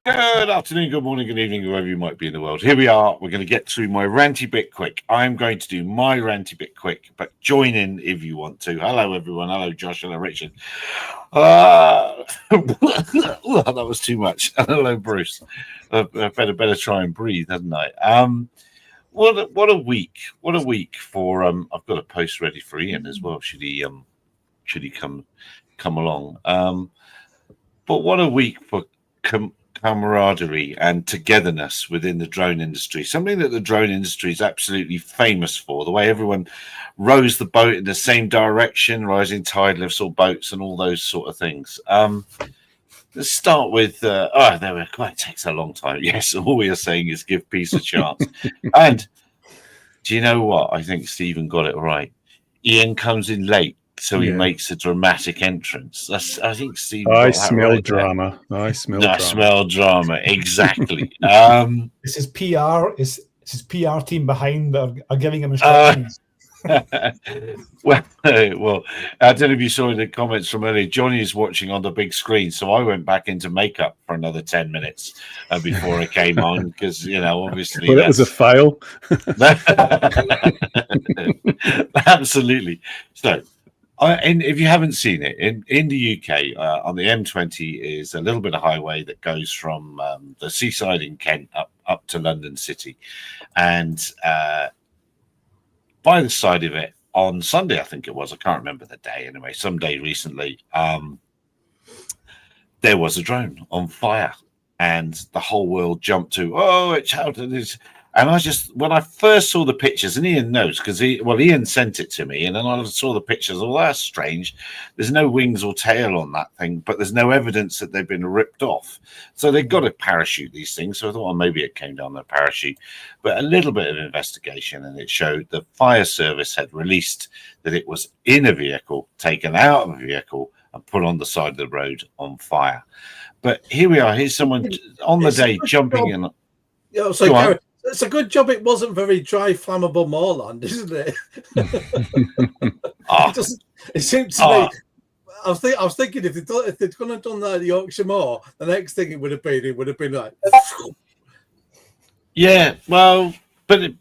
Good afternoon, good morning, good evening, wherever you might be in the world. Here we are. We're going to get through my ranty bit quick. I'm going to do my ranty bit quick, but join in if you want to. Hello, everyone. Hello, Josh. Hello, Richard. That was too much. Hello, Bruce. I better try and breathe, hadn't I? What a week! What a week for I've got a post ready for Ian as well. Should he come along? But what a week for camaraderie and togetherness within the drone industry, something that the drone industry is absolutely famous for. The way everyone rows the boat in the same direction, rising tide lifts all boats, and all those sort of things. Let's start with there we go. It takes a long time. Yes, all we are saying is give peace a chance. And do you know what? I think Stephen got it right. Ian comes in late, so he makes a dramatic entrance. I think Steve. I smell drama. I smell drama. Exactly. This is PR. This is PR team behind that are giving him instructions. Well, I don't know if you saw the comments from earlier. Johnny is watching on the big screen, so I went back into makeup for another 10 minutes before I came on because obviously that was a fail. Absolutely. So. And if you haven't seen it, in the UK, on the M20 is a little bit of highway that goes from the seaside in Kent up to London City. And by the side of it, on Sunday, I think it was, I can't remember the day anyway, some day recently, there was a drone on fire. And the whole world jumped to, it's out. And when I first saw the pictures, and Ian knows because Ian sent it to me, and then I saw the pictures. Oh, that's strange. There's no wings or tail on that thing, but there's no evidence that they've been ripped off. So they've got to parachute these things. So I thought, maybe it came down the parachute. But a little bit of investigation, and it showed the fire service had released that it was in a vehicle, taken out of a vehicle, and put on the side of the road on fire. But here we are. Here's someone on the day jumping in. Yeah, so Gareth, it's a good job it wasn't very dry, flammable moorland, isn't it? It seemed to me. I was thinking if they'd gone and done that at the Yorkshire Moor, the next thing it would have been like. Yeah, well, but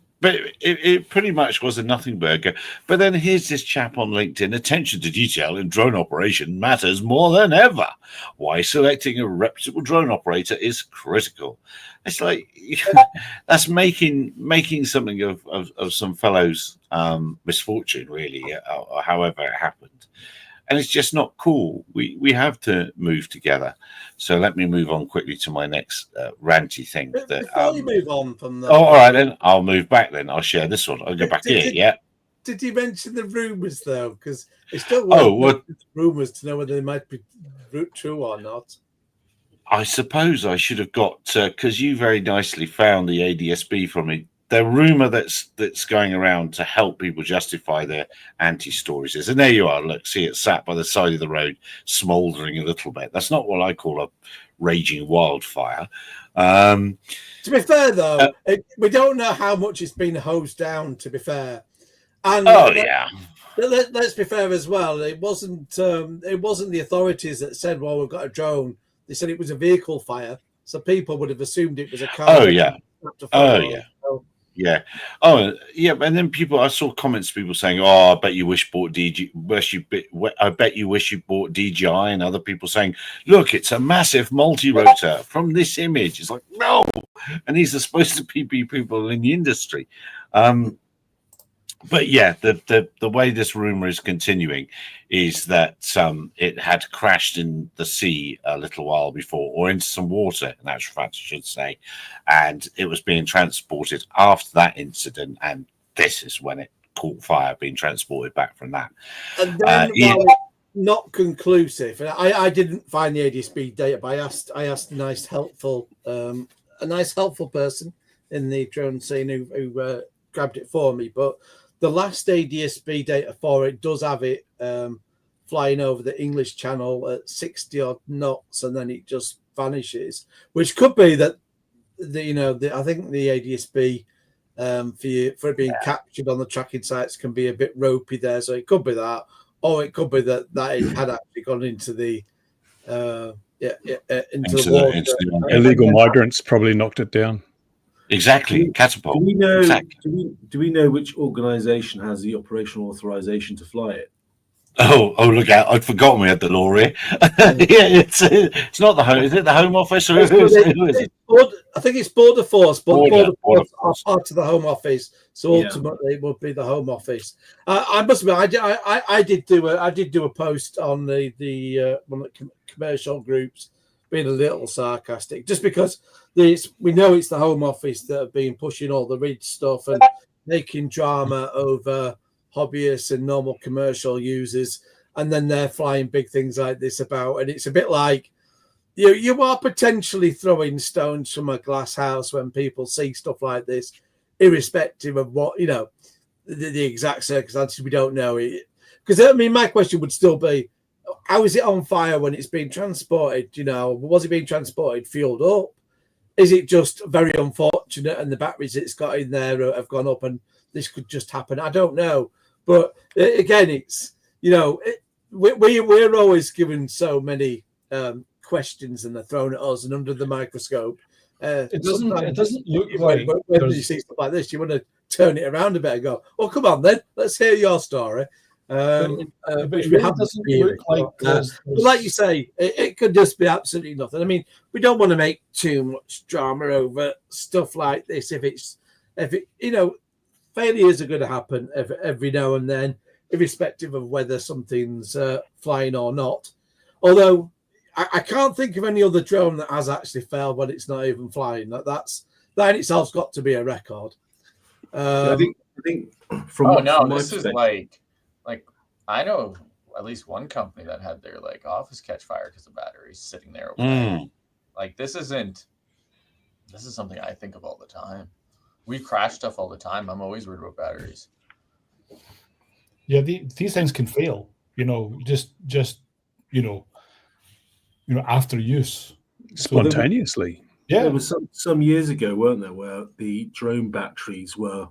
it pretty much was a nothing burger. But then here's this chap on LinkedIn. Attention to detail in drone operation matters more than ever. Why selecting a reputable drone operator is critical. It's like that's making something of some fellow's misfortune, really, or however it happened. And it's just not cool. We have to move together. So let me move on quickly to my next ranty thing. Before you move on from that. All right, then. I'll move back then. I'll share this one. I'll go back here, yeah. Did you mention the rumours, though? Because it's still rumours to know whether they might be true or not. I suppose I should have got, because you very nicely found the ADSB from me. The rumor that's going around to help people justify their anti-stories is, and there you are. Look, see it sat by the side of the road, smouldering a little bit. That's not what I call a raging wildfire. To be fair, though, we don't know how much it's been hosed down. To be fair, and let's be fair as well. It wasn't the authorities that said, "Well, we've got a drone." They said it was a vehicle fire, so people would have assumed it was a car. Oh yeah. Yeah. Oh, yeah. And then I saw comments, people saying, I bet you wish you bought I bet you wish you bought DJI, and other people saying, look, it's a massive multi-rotor from this image. It's like, no. And these are supposed to be people in the industry. But yeah, the way this rumor is continuing is that it had crashed in the sea a little while before, or into some water, in actual fact, I should say, and it was being transported after that incident, and this is when it caught fire, being transported back from that. And then, not conclusive. I didn't find the ADSB data, but I asked a nice helpful person in the drone scene who grabbed it for me, but the last ADSB data for it does have it flying over the English Channel at 60 odd knots, and then it just vanishes. Which could be that I think the ADSB for it being captured on the tracking sites can be a bit ropey there, so it could be that, or it could be that it had actually gone into the into the water. Illegal migrants probably knocked it down. Exactly, catapult. Do we know? Exactly. Do we know which organisation has the operational authorization to fly it? Oh, look out! I'd forgotten we had the law here. Yeah, it's not the home. Is it the Home Office or who is it? I think it's Border Force, but Border Force are Force. part of the Home Office, so ultimately it would be the Home Office. I must admit, I did do a post on the one of the commercial groups, being a little sarcastic, just because we know it's the Home Office that have been pushing all the Ridge stuff and making drama over hobbyists and normal commercial users, and then they're flying big things like this about, and it's a bit like you are potentially throwing stones from a glass house when people see stuff like this, irrespective of what the exact circumstances. We don't know it, because I mean, my question would still be, how is it on fire when it's being transported? Was it being transported fueled up? Is it just very unfortunate and the batteries it's got in there have gone up and this could just happen? I don't know. But again, it's, we're always given so many questions and they're thrown at us and under the microscope. It doesn't look like when you see stuff like this, you want to turn it around a bit and go, well, come on then, let's hear your story. Which we have doesn't look like but like you say, it could just be absolutely nothing. I mean, we don't want to make too much drama over stuff like this. If failures are going to happen every now and then, irrespective of whether something's flying or not. Although I can't think of any other drone that has actually failed when it's not even flying. That in itself's got to be a record. I think from this is like I know at least one company that had their office catch fire because the battery's sitting there overnight. This is something I think of all the time. We crash stuff all the time. I'm always worried about batteries. Yeah, these things can fail. Just after use, spontaneously. There was some years ago, weren't there, where the drone batteries were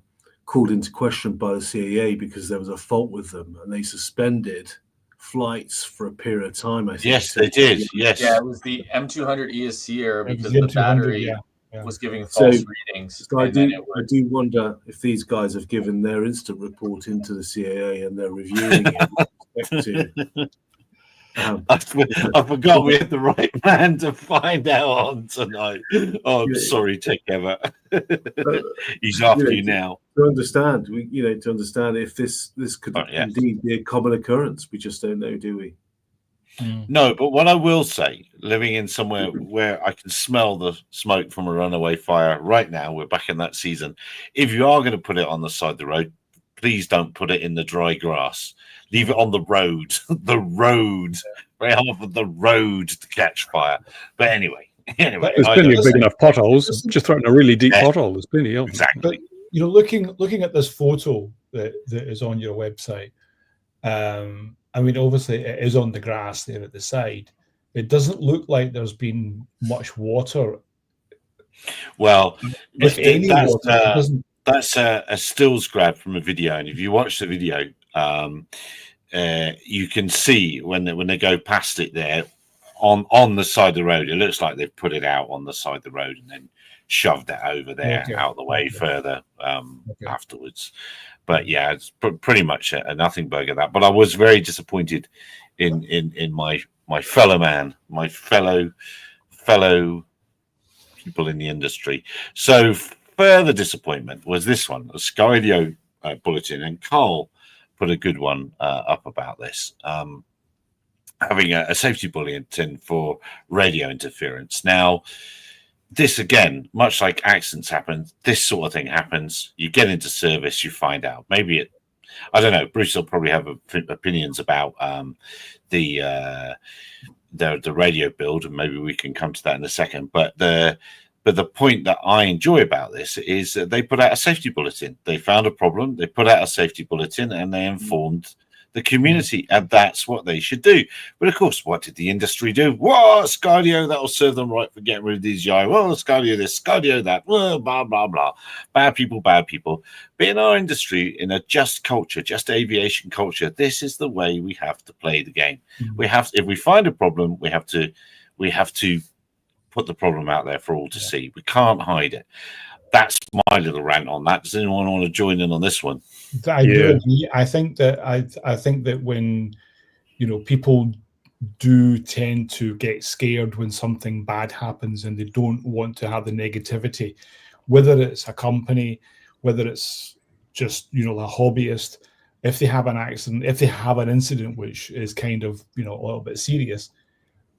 called into question by the CAA because there was a fault with them, and they suspended flights for a period of time. I think. Yes, they did. Yes. Yeah, it was the M200 ESC error because the battery was giving false readings. So I do wonder if these guys have given their instant report into the CAA and they're reviewing it. I forgot we had the right man to find out on tonight. Oh, I'm sorry, take care. He's after you now. To understand, if this could indeed be a common occurrence, we just don't know, do we? No, but what I will say, living in somewhere where I can smell the smoke from a runaway fire right now, we're back in that season. If you are going to put it on the side of the road, please don't put it in the dry grass. Leave it on the road, very half of the road to catch fire. But anyway, there's plenty of big enough potholes. Just throwing a really deep pothole. There's plenty of exactly. But looking at this photo that is on your website, I mean, obviously it is on the grass there at the side. It doesn't look like there's been much water. Well, if any water, that's a stills grab from a video, and if you watch the video, you can see when they go past it there on the side of the road. It looks like they've put it out on the side of the road and then shoved it over there out of the way further afterwards. But yeah, it's pretty much a nothing burger that. But I was very disappointed in my fellow man, my fellow people in the industry. So further disappointment was this one, a Skydio bulletin, and Carl put a good one up about this. Having a safety bulletin for radio interference. Now, this again, much like accidents happen, this sort of thing happens. You get into service, you find out. Maybe I don't know. Bruce will probably have opinions about the radio build, and maybe we can come to that in a second. But the point that I enjoy about this is that they put out a safety bulletin. They found a problem, they put out a safety bulletin, and they informed the community, and that's what they should do. But of course, what did the industry do? What, Skydio, that'll serve them right for getting rid of these guys. Well, Skydio this, Skydio that, well, blah, blah, blah. Bad people, bad people. But in our industry, in a just culture, just aviation culture, this is the way we have to play the game. We have, if we find a problem, we have to We have to put the problem out there for all to see. We can't hide it. That's my little rant on that. Does anyone want to join in on this one? I do agree. I think that when people do tend to get scared when something bad happens and they don't want to have the negativity, whether it's a company, whether it's just a hobbyist. If they have an accident, if they have an incident which is kind of a little bit serious,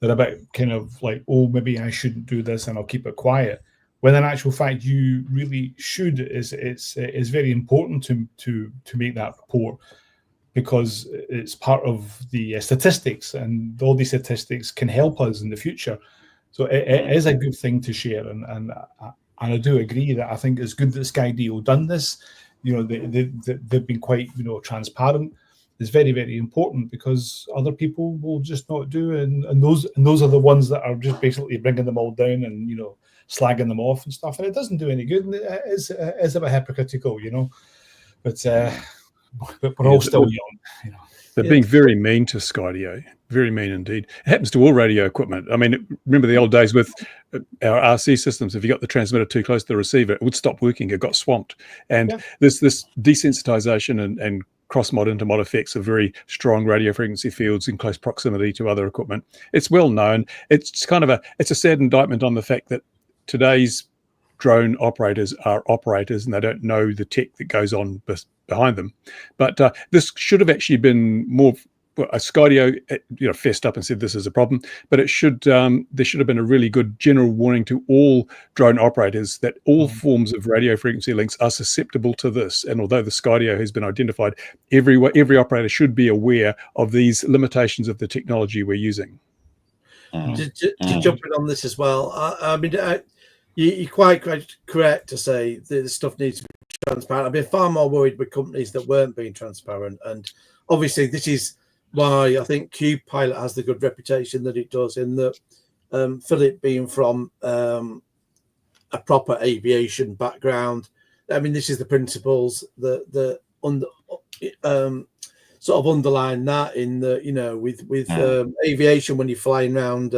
they're a bit kind of like, oh, maybe I shouldn't do this and I'll keep it quiet. When in actual fact you really should. It's very important to make that report, because it's part of the statistics, and all these statistics can help us in the future. So it is a good thing to share, and I do agree that I think it's good that Skydio done this. They've been quite transparent. It's very, very important, because other people will just not do, and those are the ones that are just basically bringing them all down and slagging them off and stuff, and it doesn't do any good, and it is a bit hypocritical, but we're all still young. They're being very mean to Skydio, very mean indeed. It happens to all radio equipment. I mean, remember the old days with our RC systems? If you got the transmitter too close to the receiver, it would stop working. It got swamped. And this desensitization and cross-mod intermod effects of very strong radio frequency fields in close proximity to other equipment. It's well known. It's kind of it's a sad indictment on the fact that today's drone operators are operators and they don't know the tech that goes on behind them. But this should have actually been more. Skydio, fessed up and said this is a problem, but it should there should have been a really good general warning to all drone operators that all forms of radio frequency links are susceptible to this. And although the Skydio has been identified, every operator should be aware of these limitations of the technology we're using. To jump in on this as well, I mean, you're quite correct to say that this stuff needs to be transparent. I've been far more worried with companies that weren't being transparent, and obviously this is why I think Cube Pilot has the good reputation that it does, in that Philip being from a proper aviation background. I mean, this is the principles that sort of underline that in the with aviation, when you're flying around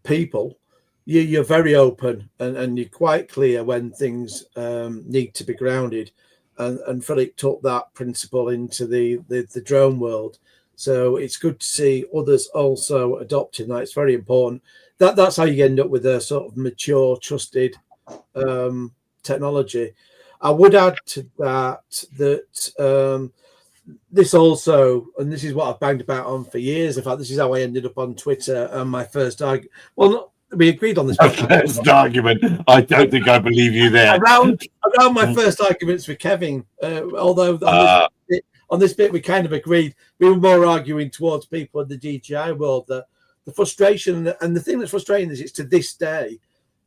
people, you're very open and you're quite clear when things need to be grounded. And Philip took that principle into the drone world. So it's good to see others also adopting that. It's very important. That's how you end up with a sort of mature, trusted technology. I would add to that this also, and this is what I've banged about on for years. In fact, this is how I ended up on Twitter. And my first argument, we agreed on this. First argument. I don't think I believe you there. Around my first arguments with Kevin, although on this bit we kind of agreed. We were more arguing towards people in the DJI world that the frustration, and the thing that's frustrating is, it's to this day,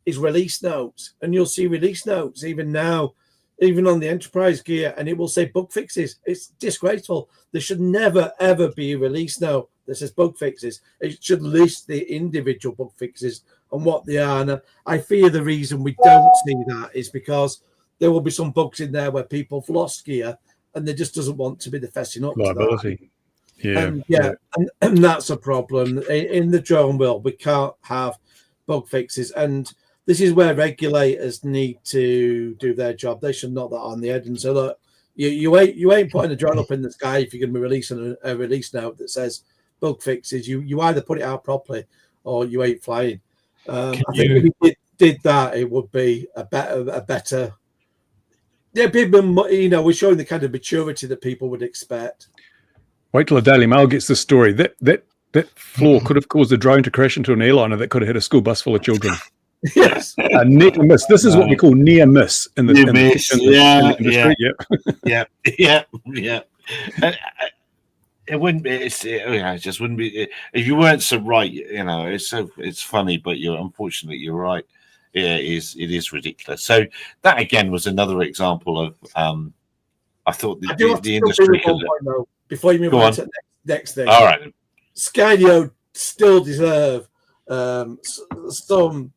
is release notes. And you'll see release notes even now, even on the enterprise gear, and it will say bug fixes. It's disgraceful. There should never, ever be a release note that says bug fixes. It should list the individual bug fixes and what they are. And I fear the reason we don't see that is because there will be some bugs in there where people have lost gear and there just doesn't want to be the fessing up liability. And that's a problem. In the drone world, we can't have bug fixes. And this is where regulators need to do their job. They should knock that on the head and say, look, you ain't putting a drone up in the sky if you're going to be releasing a release note that says bug fixes. You either put it out properly or you ain't flying. I think if we did that, it would be a better. Yeah, people, we're showing the kind of maturity that people would expect. Wait till the Daily Mail gets the story. That flaw could have caused a drone to crash into an airliner that could have hit a school bus full of children. Yes, a near miss. This is what we call near miss in the industry. Yeah. It wouldn't be. It just wouldn't be if you weren't so right. It's funny, but unfortunately you're right. Yeah, it is ridiculous. So that again was another example of. I thought the industry could. Before you move on to the next thing, all right. Skydio still deserve some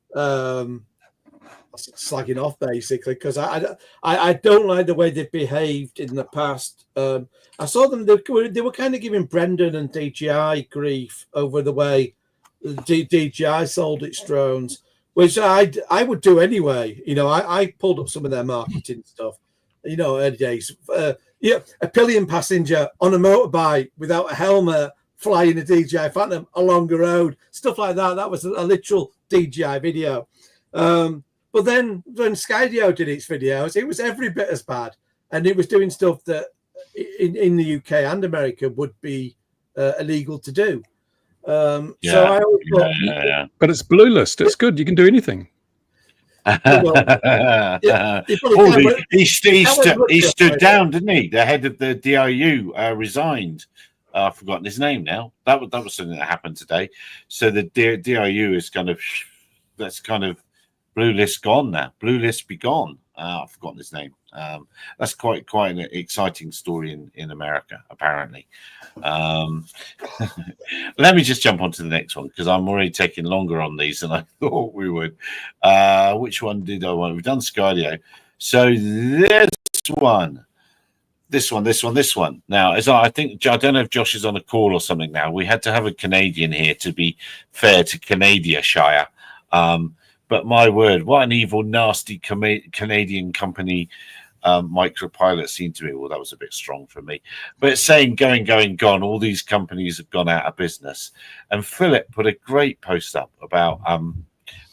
slagging off, basically, because I don't like the way they've behaved in the past. I saw them; they were kind of giving Brendan and DJI grief over the way DJI sold its drones, which I would do anyway. You know, I pulled up some of their marketing stuff. You know, early days. Yeah, a pillion passenger on a motorbike without a helmet flying a DJI Phantom along the road, stuff like that. That was a literal DJI video. But then when Skydio did its videos, it was every bit as bad, and it was doing stuff that in the UK and America would be illegal to do. So I always thought, but it's blue list. It's good. You can do anything. He stood down, didn't he? The head of the DIU resigned. I've forgotten his name now. That was something that happened today. So the DIU is that's kind of blue list gone now. Blue list be gone. I've forgotten his name. That's quite an exciting story in America, apparently. Let me just jump on to the next one because I'm already taking longer on these than I thought we would. Which one did I want? We've done Skydio. So this one. Now, I don't know if Josh is on a call or something now. We had to have a Canadian here to be fair to Canadiashire. But my word, what an evil, nasty Canadian company Micropilot seemed to be. Well, that was a bit strong for me. But it's saying going, gone. All these companies have gone out of business. And Philip put a great post up about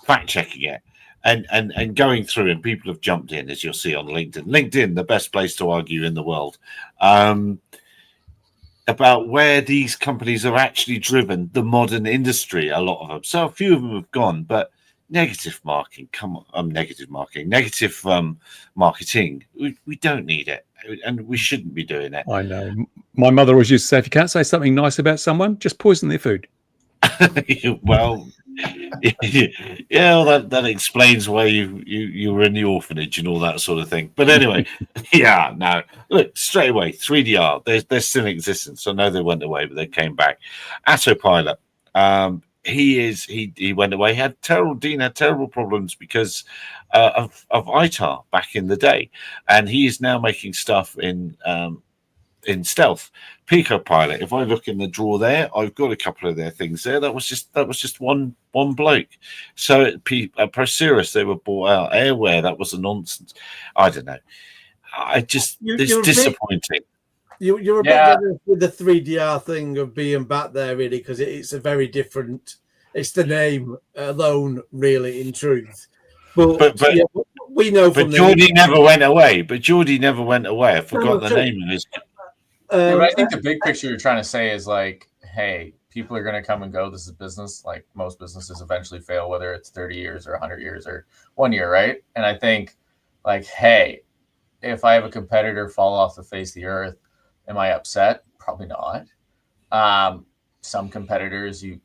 fact-checking it and going through, and people have jumped in, as you'll see on LinkedIn. LinkedIn, the best place to argue in the world. About where these companies have actually driven the modern industry, a lot of them. So a few of them have gone, but negative marketing, negative marketing. We don't need it, and we shouldn't be doing it. I know. My mother always used to say, if you can't say something nice about someone, just poison their food. Well, yeah, that explains why you were in the orphanage and all that sort of thing. But anyway, yeah, no. Look, straight away, 3DR, they're still in existence. I know they went away, but they came back. Autopilot. He went away. Dean had terrible problems because of ITAR back in the day, and he is now making stuff in stealth. Pico Pilot. If I look in the drawer there, I've got a couple of their things there. That was just one bloke. So Proceros, they were bought out. Airware, that was a nonsense. I don't know. It's disappointing. You're a bit generous with the 3DR thing of being back there, really, because it's a very different. It's the name alone, really, in truth. But we know. But Geordie never went away. I forgot the name of his. But I think the big picture you're trying to say is like, hey, people are going to come and go. This is business. Like most businesses eventually fail, whether it's 30 years or 100 years or 1 year, right? And I think, like, hey, if I have a competitor fall off the face of the earth, am I upset? Probably not. Some competitors, you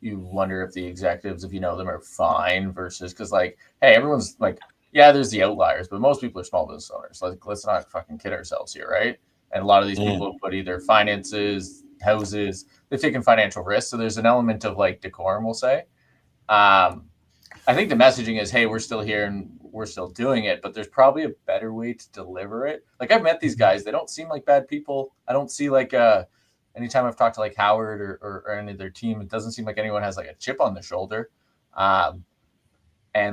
wonder if the executives, if you know them, are fine versus because, like, hey, everyone's like, yeah, there's the outliers, but most people are small business owners. Like, let's not fucking kid ourselves here, right? And a lot of these people put either finances, houses, they've taken financial risks. So there's an element of like decorum, we'll say. I think the messaging is, hey, we're still here and we're still doing it, but there's probably a better way to deliver it. Like I've met these guys, they don't seem like bad people. I don't see like anytime I've talked to like Howard or any of their team, it doesn't seem like anyone has like a chip on their shoulder. And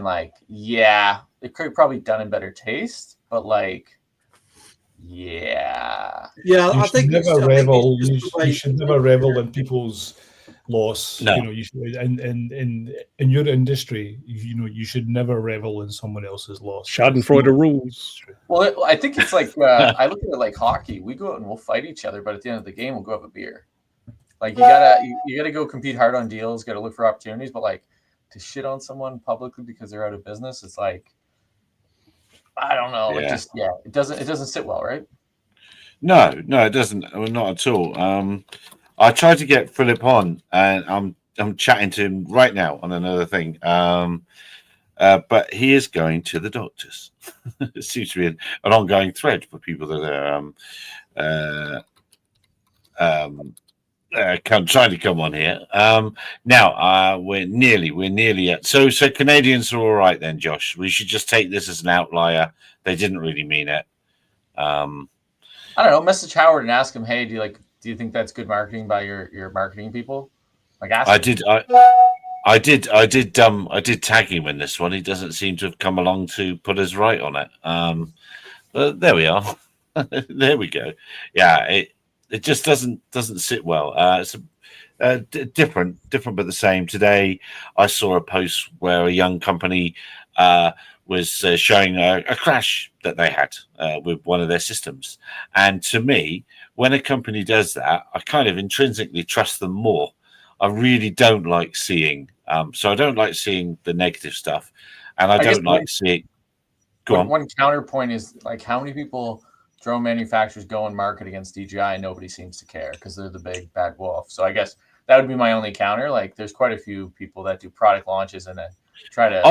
like, yeah, it could have probably done in better taste, but like, yeah, I think you should never revel in people's loss. No. You know, you should, in your industry, you should never revel in someone else's loss. Schadenfreude rules. Well, I think it's like I look at it like hockey. We go out and we'll fight each other, but at the end of the game, we'll go have a beer. Like you gotta go compete hard on deals, gotta look for opportunities, but like to shit on someone publicly because they're out of business, it's like, I don't know. Yeah. It doesn't sit well, right? No, it doesn't. Not at all. I tried to get Philip on, and I'm chatting to him right now on another thing. But he is going to the doctors. It seems to be an ongoing thread for people that are trying to come on here. Now we're nearly at. So Canadians are all right then, Josh. We should just take this as an outlier. They didn't really mean it. I don't know. Message Howard and ask him, hey, do you think that's good marketing by your marketing people? Like, ask I him. did. I did tag him in this one. He doesn't seem to have come along to put us right on it. But there we are. There we go. Yeah, it just doesn't sit well. It's different but the same. Today, I saw a post where a young company was showing a crash that they had with one of their systems. And to me, when a company does that, I kind of intrinsically trust them more. I really don't like seeing. So I don't like seeing the negative stuff, and I don't like seeing. One counterpoint is like, how many people drone manufacturers go and market against DJI and nobody seems to care because they're the big bad wolf. So I guess that would be my only counter. Like, there's quite a few people that do product launches and then try to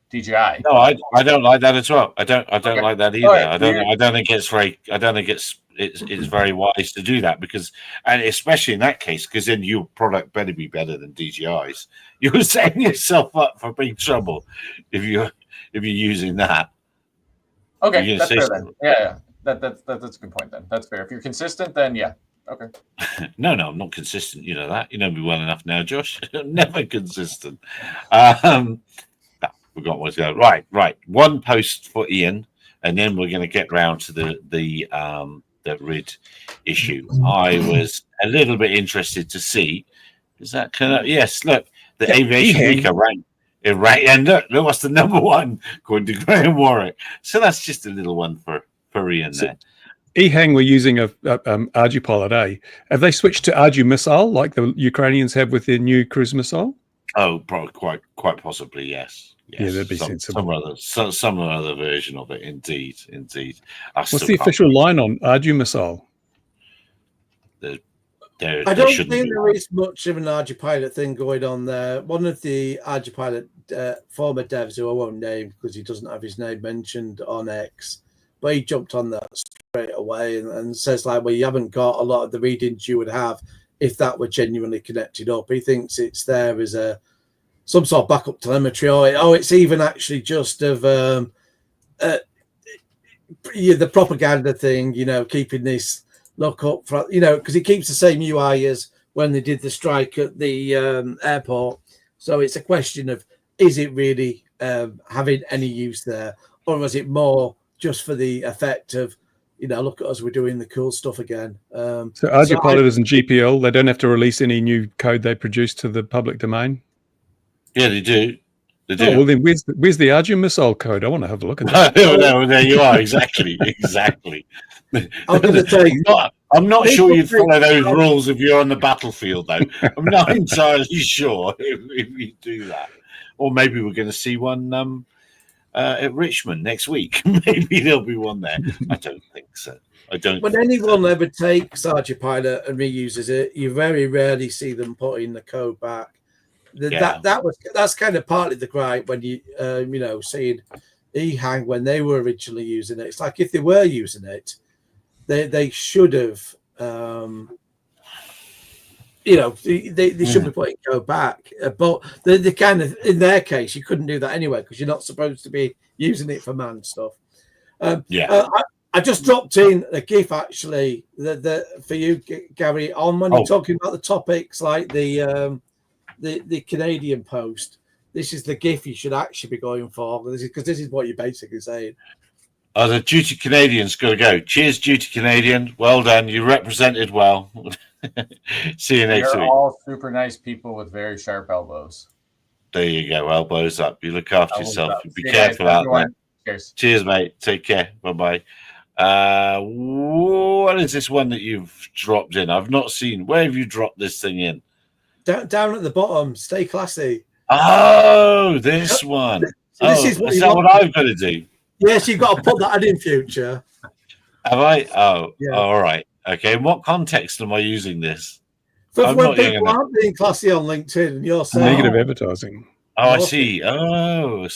DJI. No, I don't like that as well. I don't like that either. Right, I don't think it's very wise to do that, because, and especially in that case, because then your product better be better than DJI's. You're setting yourself up for big trouble if you're using that. Okay, that's fair then. Yeah. That's a good point then. That's fair. If you're consistent, then yeah. Okay. No, I'm not consistent. You know that. You know me well enough now, Josh. Never consistent. Forgot what's going. Right. One post for Ian, and then we're going to get round to the RID issue. I was a little bit interested to see. Is that yes? Look, the Aviation Week ranked. And look, what's the number one according to Graham Warwick. So that's just a little one for Ian there. EHang were using a Ardu pilot A. Have they switched to Ardu missile like the Ukrainians have with their new cruise missile? Oh, probably quite possibly, yes. Yeah, that'd be sensible. Some other version of it, indeed. What's the official line on Ardu missile? I don't think there is much of an Ardu pilot thing going on there. One of the Ardu pilot former devs, who I won't name because he doesn't have his name mentioned on X, but he jumped on that straight away and says, like, well, you haven't got a lot of the readings you would have if that were genuinely connected up. He thinks it's there as some sort of backup telemetry, or it's even actually just of the propaganda thing, keeping this look up for, because it keeps the same UI as when they did the strike at the airport. So it's a question of, is it really having any use there, or is it more just for the effect of, look at us, we're doing the cool stuff again. So Ardu Pilot isn't GPL. They don't have to release any new code they produce to the public domain? Yeah, they do. Oh, well, then where's the Ardu missile code? I want to have a look at that. No, there you are. Exactly. I'm going to take. I'm not sure you'd follow those rules if you're on the battlefield, though. I'm not entirely sure if you do that. Or maybe we're going to see one at Richmond next week. Maybe there'll be one there. I don't think so. When anyone ever takes Ardu Pilot and reuses it, you very rarely see them putting the code back. That's kind of partly the gripe when you seeing EHang when they were originally using it. It's like, if they were using it, they should have they should be putting code back, but they kind of, in their case, you couldn't do that anyway because you're not supposed to be using it for manned stuff. I just dropped in a GIF actually for you, Gary, on when you're talking about the topics like the Canadian post. This is the GIF you should actually be going for, because this is what you're basically saying. Oh, the Duty Canadian's got to go. Cheers, Duty Canadian. Well done. You represented well. See you next week. They're all super nice people with very sharp elbows. There you go. Elbows up. You look after yourself. Be careful out there. Cheers, mate. Take care. Bye-bye. What is this one that you've dropped in? I've not seen. Where have you dropped this thing in? Down at the bottom. Stay classy. Oh, this one. So this is what I've got to do? Yes, you've got to put that in future. Have I? Oh, yeah. All right. Okay. In what context am I using this? So when people aren't being classy on LinkedIn, and you're saying negative advertising. Oh, I see. Oh,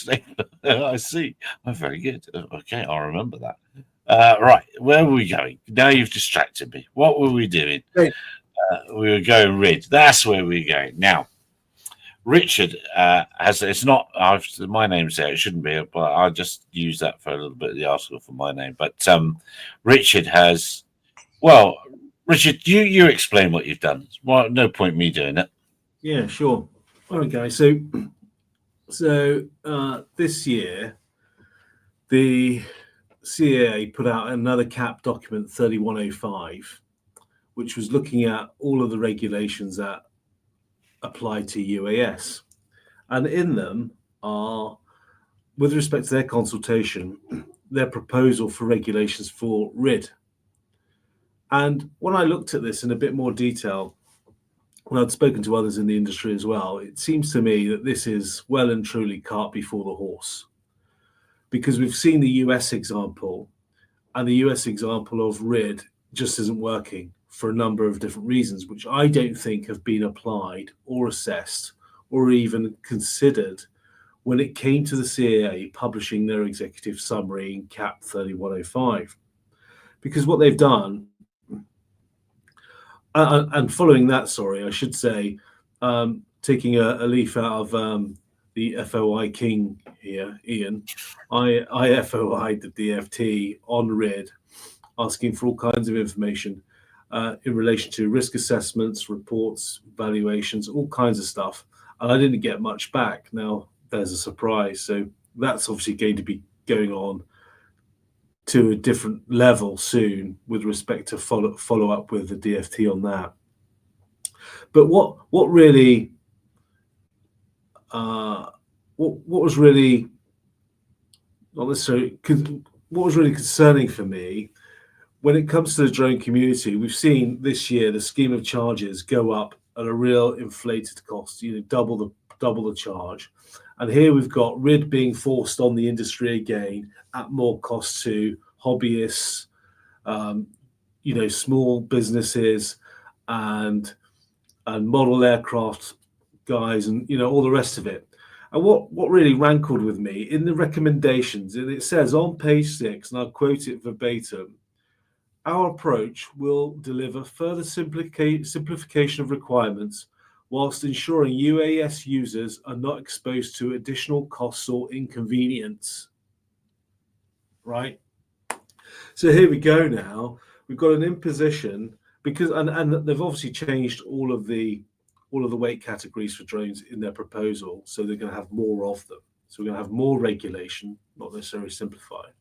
I see. Oh, very good. Okay, I'll remember that. Right. Where were we going? Now you've distracted me. What were we doing? Right. We were going RID. That's where we're going. Now, Richard it's not, my name's there, it shouldn't be, but I'll just use that for a little bit of the article for my name. But Richard has, Richard, you explain what you've done. Well, no point me doing it. Yeah, sure. All right, guys. So this year, the CAA put out another CAP document 3105, which was looking at all of the regulations that apply to UAS. And in them are, with respect to their consultation, their proposal for regulations for RID. And when I looked at this in a bit more detail, when I'd spoken to others in the industry as well, it seems to me that this is well and truly cart before the horse. Because we've seen the US example, and the US example of RID just isn't working for a number of different reasons, which I don't think have been applied or assessed or even considered when it came to the CAA publishing their executive summary in CAP 3105. Because what they've done, and following that, sorry, I should say, taking a leaf out of the FOI King here, Ian, I FOI'd the DFT on RID, asking for all kinds of information in relation to risk assessments, reports, valuations, all kinds of stuff. And I didn't get much back. Now, there's a surprise. So that's obviously going to be going on to a different level soon with respect to follow up with the DFT on that. But what really what was really not necessarily what was really concerning for me when it comes to the drone community, we've seen this year the scheme of charges go up at a real inflated cost, double the charge. And here we've got RID being forced on the industry again at more cost to hobbyists, small businesses and model aircraft guys and all the rest of it. And what really rankled with me in the recommendations, and it says on page 6, and I'll quote it verbatim, our approach will deliver further simplification of requirements whilst ensuring UAS users are not exposed to additional costs or inconvenience. Right? So here we go now. We've got an imposition because and they've obviously changed all of the weight categories for drones in their proposal, so they're going to have more of them. So we're going to have more regulation, not necessarily simplified.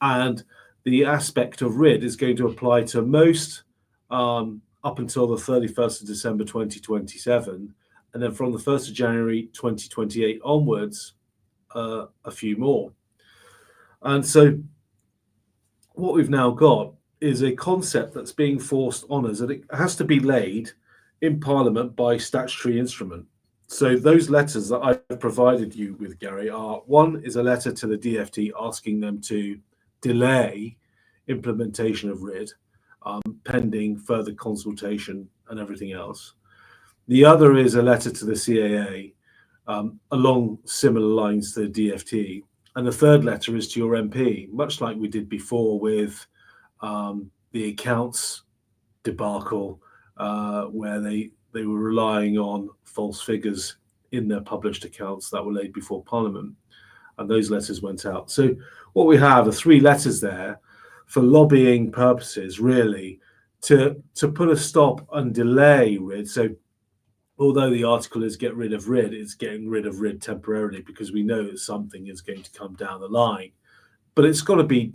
And the aspect of RID is going to apply to most up until the 31st of December 2027, and then from the 1st of January 2028 onwards, a few more. And so what we've now got is a concept that's being forced on us, and it has to be laid in Parliament by statutory instrument. So those letters that I've provided you with, Gary, are one is a letter to the DFT asking them to delay implementation of RID pending further consultation and everything else. The other is a letter to the CAA along similar lines to the DFT. And the third letter is to your MP, much like we did before with the accounts debacle, where they were relying on false figures in their published accounts that were laid before Parliament. And those letters went out. So what we have are 3 letters there for lobbying purposes, really, to put a stop and delay RID. So although the article is get rid of RID, it's getting rid of RID temporarily because we know that something is going to come down the line. But it's got to be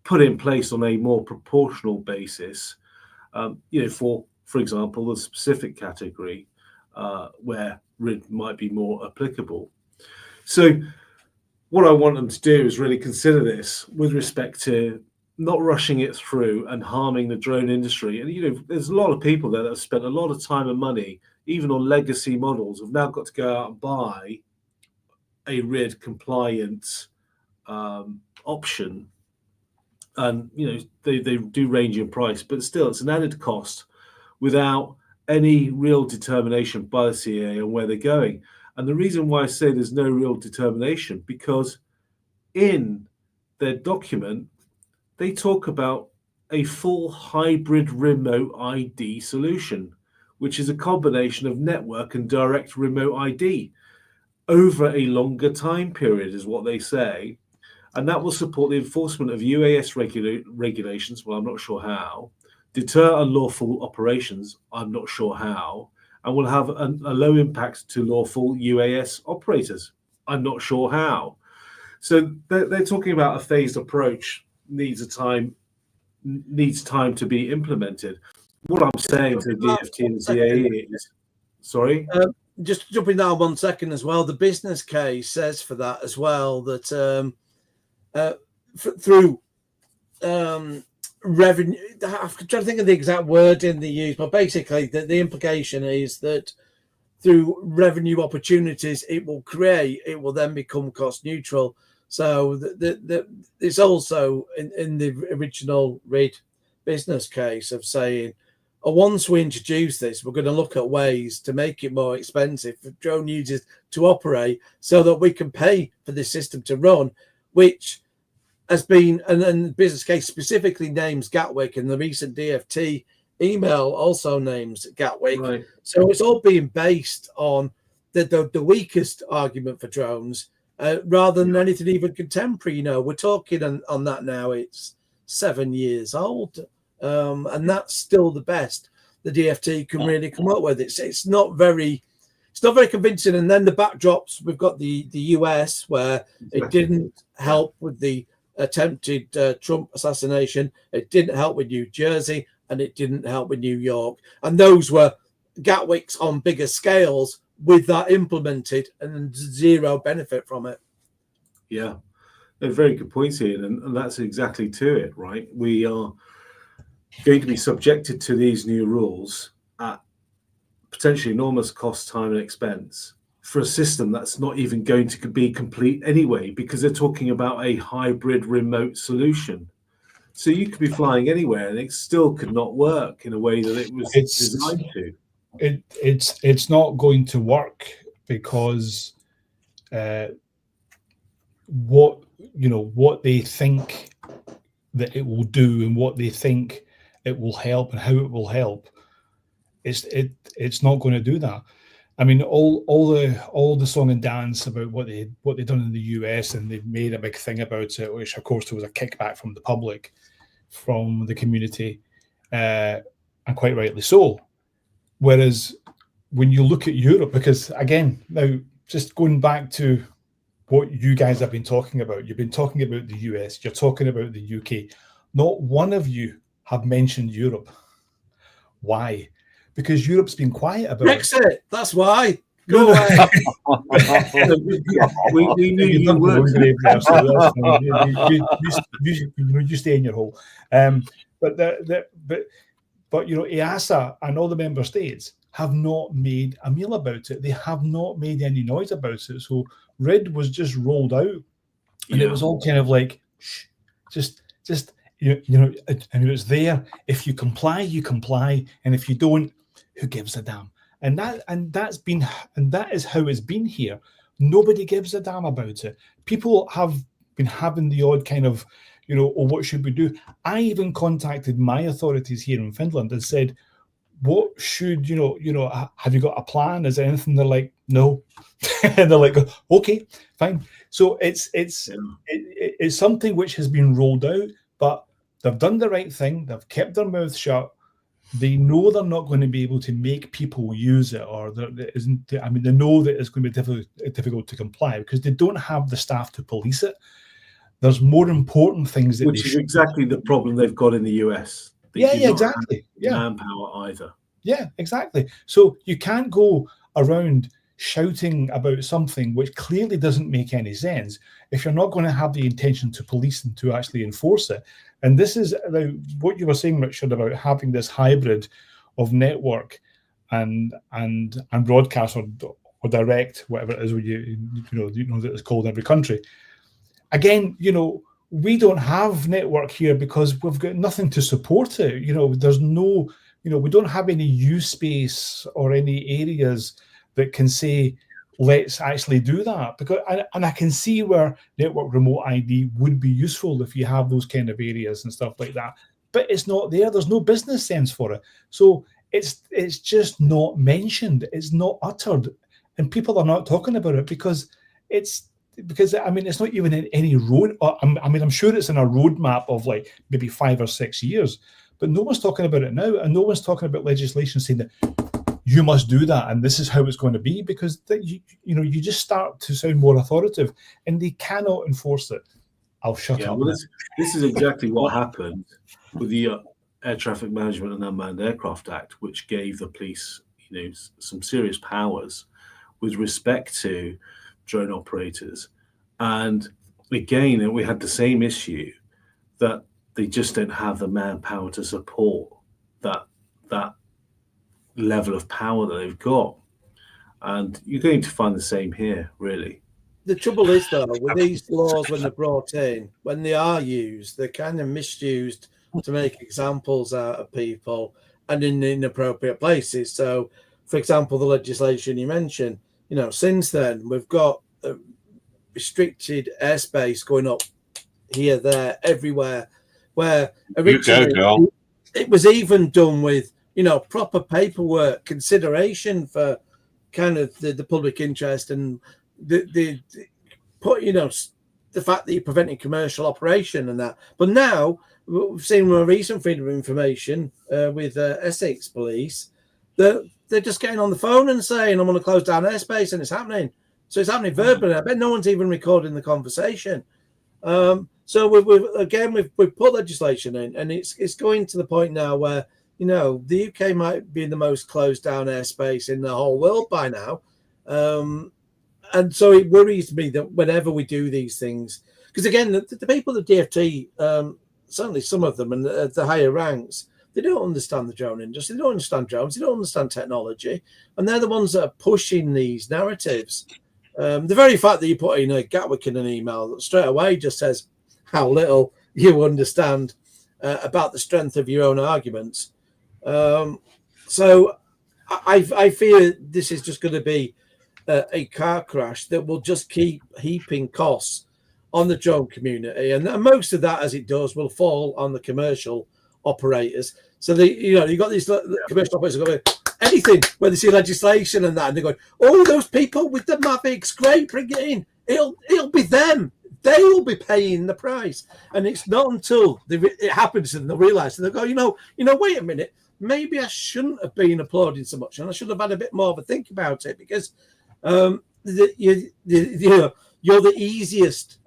put in place on a more proportional basis, for example, the specific category where RID might be more applicable. So what I want them to do is really consider this with respect to not rushing it through and harming the drone industry. And, there's a lot of people there that have spent a lot of time and money, even on legacy models, have now got to go out and buy a RID compliant option. And, they do range in price, but still it's an added cost without any real determination by the CAA on where they're going. And the reason why I say there's no real determination, because in their document, they talk about a full hybrid remote ID solution, which is a combination of network and direct remote ID over a longer time period, is what they say. And that will support the enforcement of UAS regulations, well, I'm not sure how, deter unlawful operations, I'm not sure how, and will have a low impact to lawful UAS operators. I'm not sure how. So they're talking about a phased approach needs time to be implemented. What I'm saying to DFT and CAE is, sorry? Just jumping down 1 second as well, the business case says for that as well that through revenue, I'm trying to think of the exact wording they use, but basically the implication is that through revenue opportunities it will create, it will then become cost neutral. So it's also in the original RID business case of saying, once we introduce this, we're going to look at ways to make it more expensive for drone users to operate so that we can pay for this system to run, which has been, and then the business case specifically names Gatwick, and the recent DFT email also names Gatwick. Right. So it's all being based on the weakest argument for drones rather than anything even contemporary. We're talking on that now, it's 7 years old. And that's still the best the DFT can really come up with. It's not very convincing. And then the backdrops, we've got the US, where it didn't help with the attempted Trump assassination, it didn't help with New Jersey, and it didn't help with New York. And those were Gatwicks on bigger scales with that implemented and zero benefit from it. Yeah, a very good point, Ian, and that's exactly to it, right? We are going to be subjected to these new rules at potentially enormous cost, time, and expense for a system that's not even going to be complete anyway, because they're talking about a hybrid remote solution. So you could be flying anywhere and it still could not work in a way that it was designed to. It's not going to work because what they think that it will do and what they think it will help and how it will help, it's not going to do that. I mean, all the song and dance about what they've done in the US, and they've made a big thing about it, which of course there was a kickback from the public, from the community, and quite rightly so. Whereas when you look at Europe, because again, now just going back to what you guys have been talking about, you've been talking about the US, you're talking about the UK. Not one of you have mentioned Europe. Why? Because Europe's been quiet about Brexit. it. That's why. Go away. we knew you would. You stay in your hole. But EASA and all the member states have not made a meal about it. They have not made any noise about it. So RID was just rolled out, and it was all kind of like, shh, just and it was there. If you comply, you comply, and if you don't, who gives a damn? And that is how it's been here. Nobody gives a damn about it. People have been having the odd kind of, what should we do? I even contacted my authorities here in Finland and said, what should, have you got a plan? Is there anything? They're like, no. And they're like, okay, fine. So it's something which has been rolled out, but they've done the right thing. They've kept their mouths shut. They know they're not going to be able to make people use it, or they know that it's going to be difficult to comply because they don't have the staff to police it. There's more important things that which is exactly the problem they've got in the US. Exactly. Manpower either. Yeah, exactly. So you can't go around shouting about something which clearly doesn't make any sense if you're not going to have the intention to police and to actually enforce it. And this is what you were saying, Richard, about having this hybrid of network and broadcast or direct, whatever it is, that it's called in every country. Again, we don't have network here because we've got nothing to support it. There's no, we don't have any use space or any areas that can say, let's actually do that. Because and I can see where network remote ID would be useful if you have those kind of areas and stuff like that. But it's not there. There's no business sense for it. So it's just not mentioned. It's not uttered. And people are not talking about it because it's not even in any road. I'm sure it's in a roadmap of like maybe 5 or 6 years, but no one's talking about it now. And no one's talking about legislation saying that you must do that, and this is how it's going to be, because you just start to sound more authoritative, and they cannot enforce it. I'll shut up. Well, this is exactly what happened with the Air Traffic Management and Unmanned Aircraft Act, which gave the police, some serious powers with respect to drone operators. And again, we had the same issue, that they just don't have the manpower to support that level of power that they've got. And you're going to find the same here, really. The trouble is, though, with these laws, when they're brought in, when they are used, they're kind of misused to make examples out of people and in inappropriate places. So, for example, the legislation you mentioned, since then, we've got restricted airspace going up here, there, everywhere, where originally it was even done with, proper paperwork consideration for kind of the public interest and the fact that you're preventing commercial operation and that. But now we've seen more recent freedom of information with Essex Police that they're just getting on the phone and saying, I'm going to close down airspace, and it's happening. So it's happening verbally. I bet no one's even recording the conversation. So we've put legislation in, and it's going to the point now where the UK might be the most closed down airspace in the whole world by now. And so it worries me that whenever we do these things, because again, the people at the DFT, certainly some of them, and the higher ranks, they don't understand the drone industry. They don't understand drones. They don't understand technology. And they're the ones that are pushing these narratives. The very fact that you put in a Gatwick in an email straight away just says how little you understand about the strength of your own arguments. So I fear this is just going to be a car crash that will just keep heaping costs on the drone community, and most of that, as it does, will fall on the commercial operators. So you've got these commercial operators going anything where they see legislation and that, and they're going, "Oh, those people with the Mavics, great, bring it in. It'll be them. They will be paying the price." And it's not until it happens and they realise, and they go, wait a minute, maybe I shouldn't have been applauding so much, and I should have had a bit more of a think about it, because you're the easiest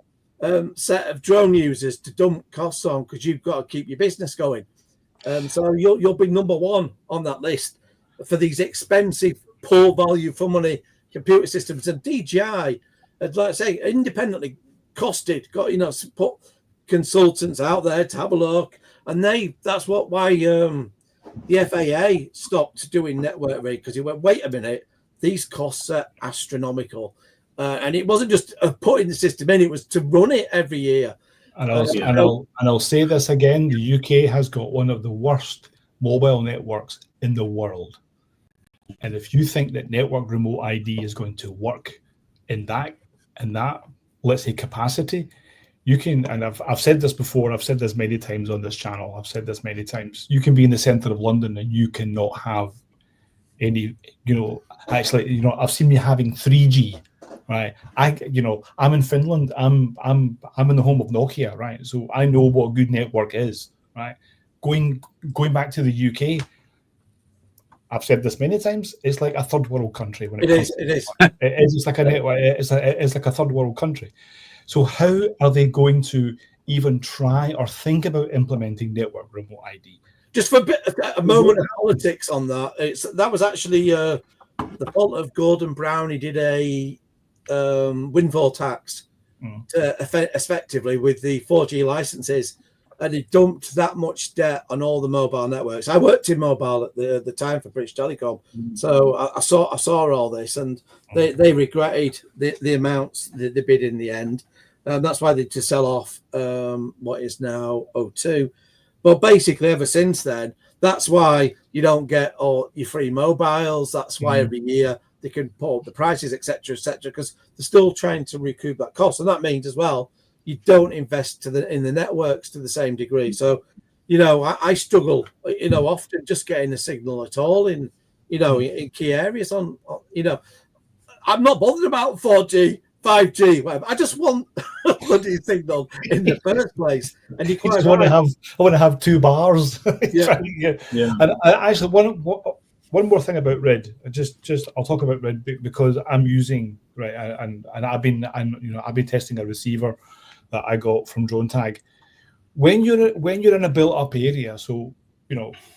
set of drone users to dump costs on, because you've got to keep your business going. So you'll be number one on that list for these expensive, poor value for money computer systems. And DJI, like I say, independently costed, got put consultants out there to have a look, and that's why the FAA stopped doing network read, because he went, wait a minute, these costs are astronomical. And it wasn't just putting the system in, it was to run it every year. And I'll say this again, the UK has got one of the worst mobile networks in the world. And if you think that network remote ID is going to work in that, let's say, capacity, you can, and I've said this before, I've said this many times on this channel, I've said this many times, you can be in the centre of London and you cannot have any, I've seen me having 3G. Right, I'm in Finland. I'm in the home of Nokia. Right, so I know what a good network is. Right, going back to the UK, I've said this many times. It's like a third world country when it is. It's like a network. It's like a third world country. So how are they going to even try or think about implementing network remote ID? Just for a moment of politics on that, that was actually the fault of Gordon Brown. He did a windfall tax effectively with the 4G licenses, and he dumped that much debt on all the mobile networks. I worked in mobile at the time for British Telecom, so I saw all this, and they regretted the amounts they bid in the end, and that's why they had to sell off what is now O2. But basically, ever since then, that's why you don't get all your free mobiles. That's why every year they can pull up the prices, etc., because they're still trying to recoup that cost. And that means as well, you don't invest in the networks to the same degree. So, I struggle, often just getting a signal at all in key areas. I'm not bothered about 4G, 5G, whatever. I just want a bloody signal in the first place. And I want to have 2 bars. Yeah. And I actually one more thing about RID. I'll talk about RID because I'm using and I've been testing a receiver that I got from Drone Tag. When you're in a built up area, so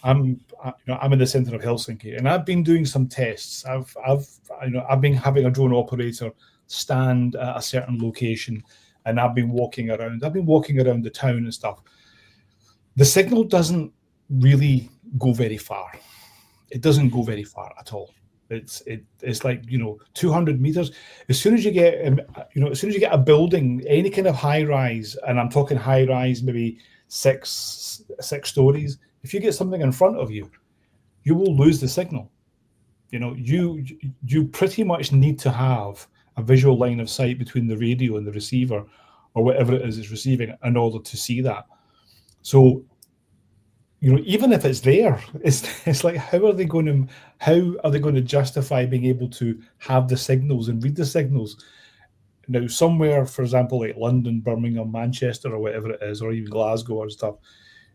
I'm in the center of Helsinki, and I've been doing some tests. I've been having a drone operator stand at a certain location, and I've been walking around. I've been walking around the town and stuff. The signal doesn't really go very far. It doesn't go very far at all. It's like 200 meters. As soon as you get a building, any kind of high rise, and I'm talking high rise, maybe six stories. If you get something in front of you, you will lose the signal. You pretty much need to have a visual line of sight between the radio and the receiver, or whatever it is it's receiving, in order to see that. So, even if it's there, it's like how are they going to justify being able to have the signals and read the signals? Now, somewhere, for example, like London, Birmingham, Manchester, or whatever it is, or even Glasgow or stuff,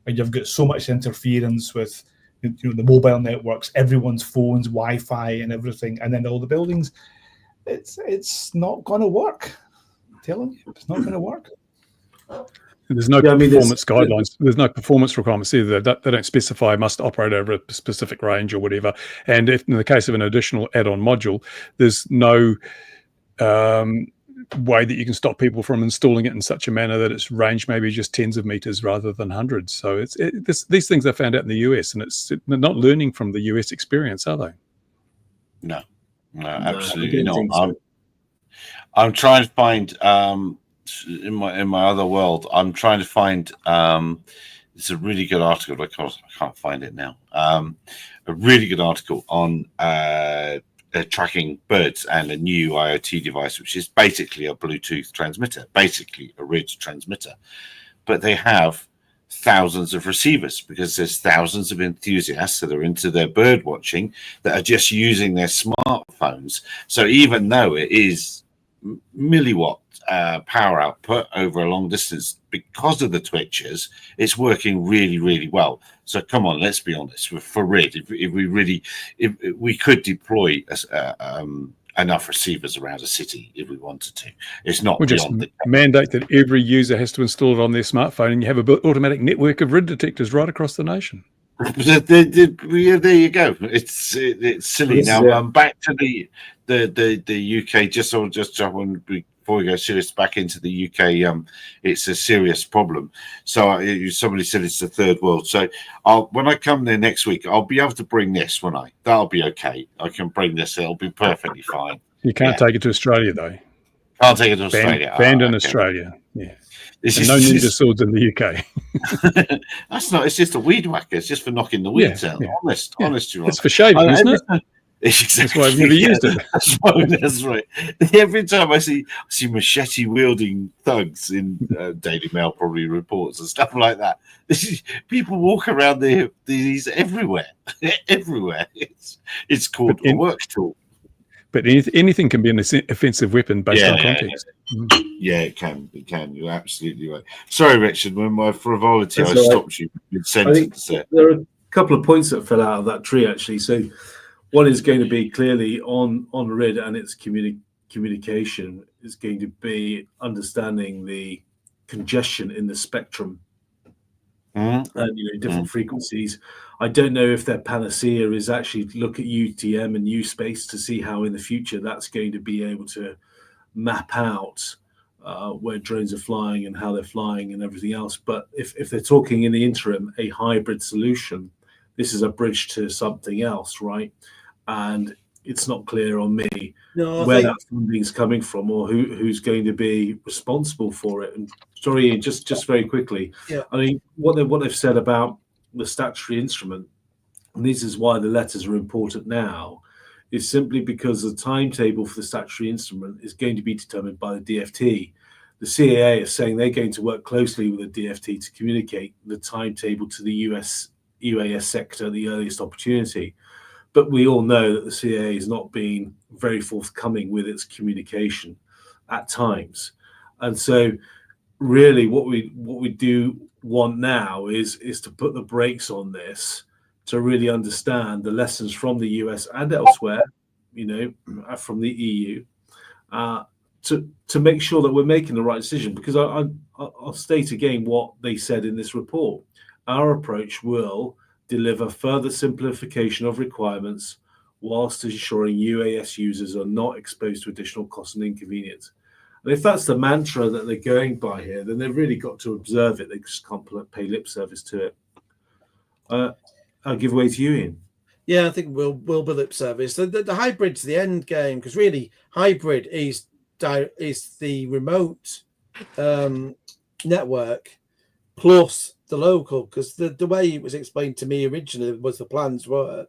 and you've got so much interference with the mobile networks, everyone's phones, Wi-Fi, and everything, and then all the buildings. It's not going to work. I'm telling you, it's not going to work. There's no performance guidelines. There's no performance requirements either. They don't specify must operate over a specific range or whatever. And if in the case of an additional add-on module, there's no way that you can stop people from installing it in such a manner that its range maybe just tens of meters rather than hundreds. So these things are found out in the US, and they're not learning from the US experience, are they? No, absolutely not. So. I'm trying to find in my other world. I'm trying to find. It's a really good article because I can't find it now. A really good article on tracking birds and a new IoT device, which is basically a Bluetooth transmitter, basically a RID transmitter, but they have thousands of receivers because there's thousands of enthusiasts that are into their bird watching that are just using their smartphones. So even though it is milliwatt power output over a long distance, because of the twitchers, it's working really, really well. So come on, let's be honest. For RID, if we could deploy enough receivers around a city if we wanted to. It's not we'll just mandate that every user has to install it on their smartphone, and you have an automatic network of RID detectors right across the nation. There you go. It's silly. Now back to the UK. Just before we go serious, back into the UK. It's a serious problem. So somebody said it's the third world. So when I come there next week, I'll be able to bring this, won't I? That'll be okay. I can bring this. It'll be perfectly fine. You can't take it to Australia though. Can't take it to Australia. Banned in Australia. Yeah. And no ninja swords in the UK. That's not. It's just a weed whacker. It's just for knocking the weeds out. Yeah. Honest, you're it's for shaving, isn't it? Exactly. That's why I've never used it. That's right. Every time I see machete wielding thugs in Daily Mail probably reports and stuff like that. People walk around these everywhere. Everywhere. It's called a work tool. But anything can be an offensive weapon based on context. Yeah, it can. You're absolutely right. Sorry, Richard, when my frivolity, I stopped you mid-sentence there. There are a couple of points that fell out of that tree, actually. So one is going to be clearly on RID and its communication is going to be understanding the congestion in the spectrum and different frequencies. I don't know if their panacea is actually look at UTM and U-space to see how in the future that's going to be able to map out where drones are flying and how they're flying and everything else. But if they're talking in the interim, a hybrid solution, this is a bridge to something else, right? And it's not clear on me where that funding is coming from or who's going to be responsible for it. And sorry, just very quickly, I mean, what they've said about the statutory instrument, and this is why the letters are important now, is simply because the timetable for the statutory instrument is going to be determined by the DFT. The CAA is saying they're going to work closely with the DFT to communicate the timetable to the US UAS sector at the earliest opportunity. But we all know that the CAA has not been very forthcoming with its communication at times. And so really what we do want now is to put the brakes on this to really understand the lessons from the US and elsewhere, from the EU, to make sure that we're making the right decision. Because I'll state again what they said in this report. Our approach will deliver further simplification of requirements whilst ensuring UAS users are not exposed to additional cost and inconvenience. And if that's the mantra that they're going by here, then they've really got to observe it. They just can't pay lip service to it. I'll give way to you, Ian. Yeah, I think we'll be lip service. The hybrid's the end game, because really hybrid is the remote network plus the local, because the way it was explained to me originally was the plans were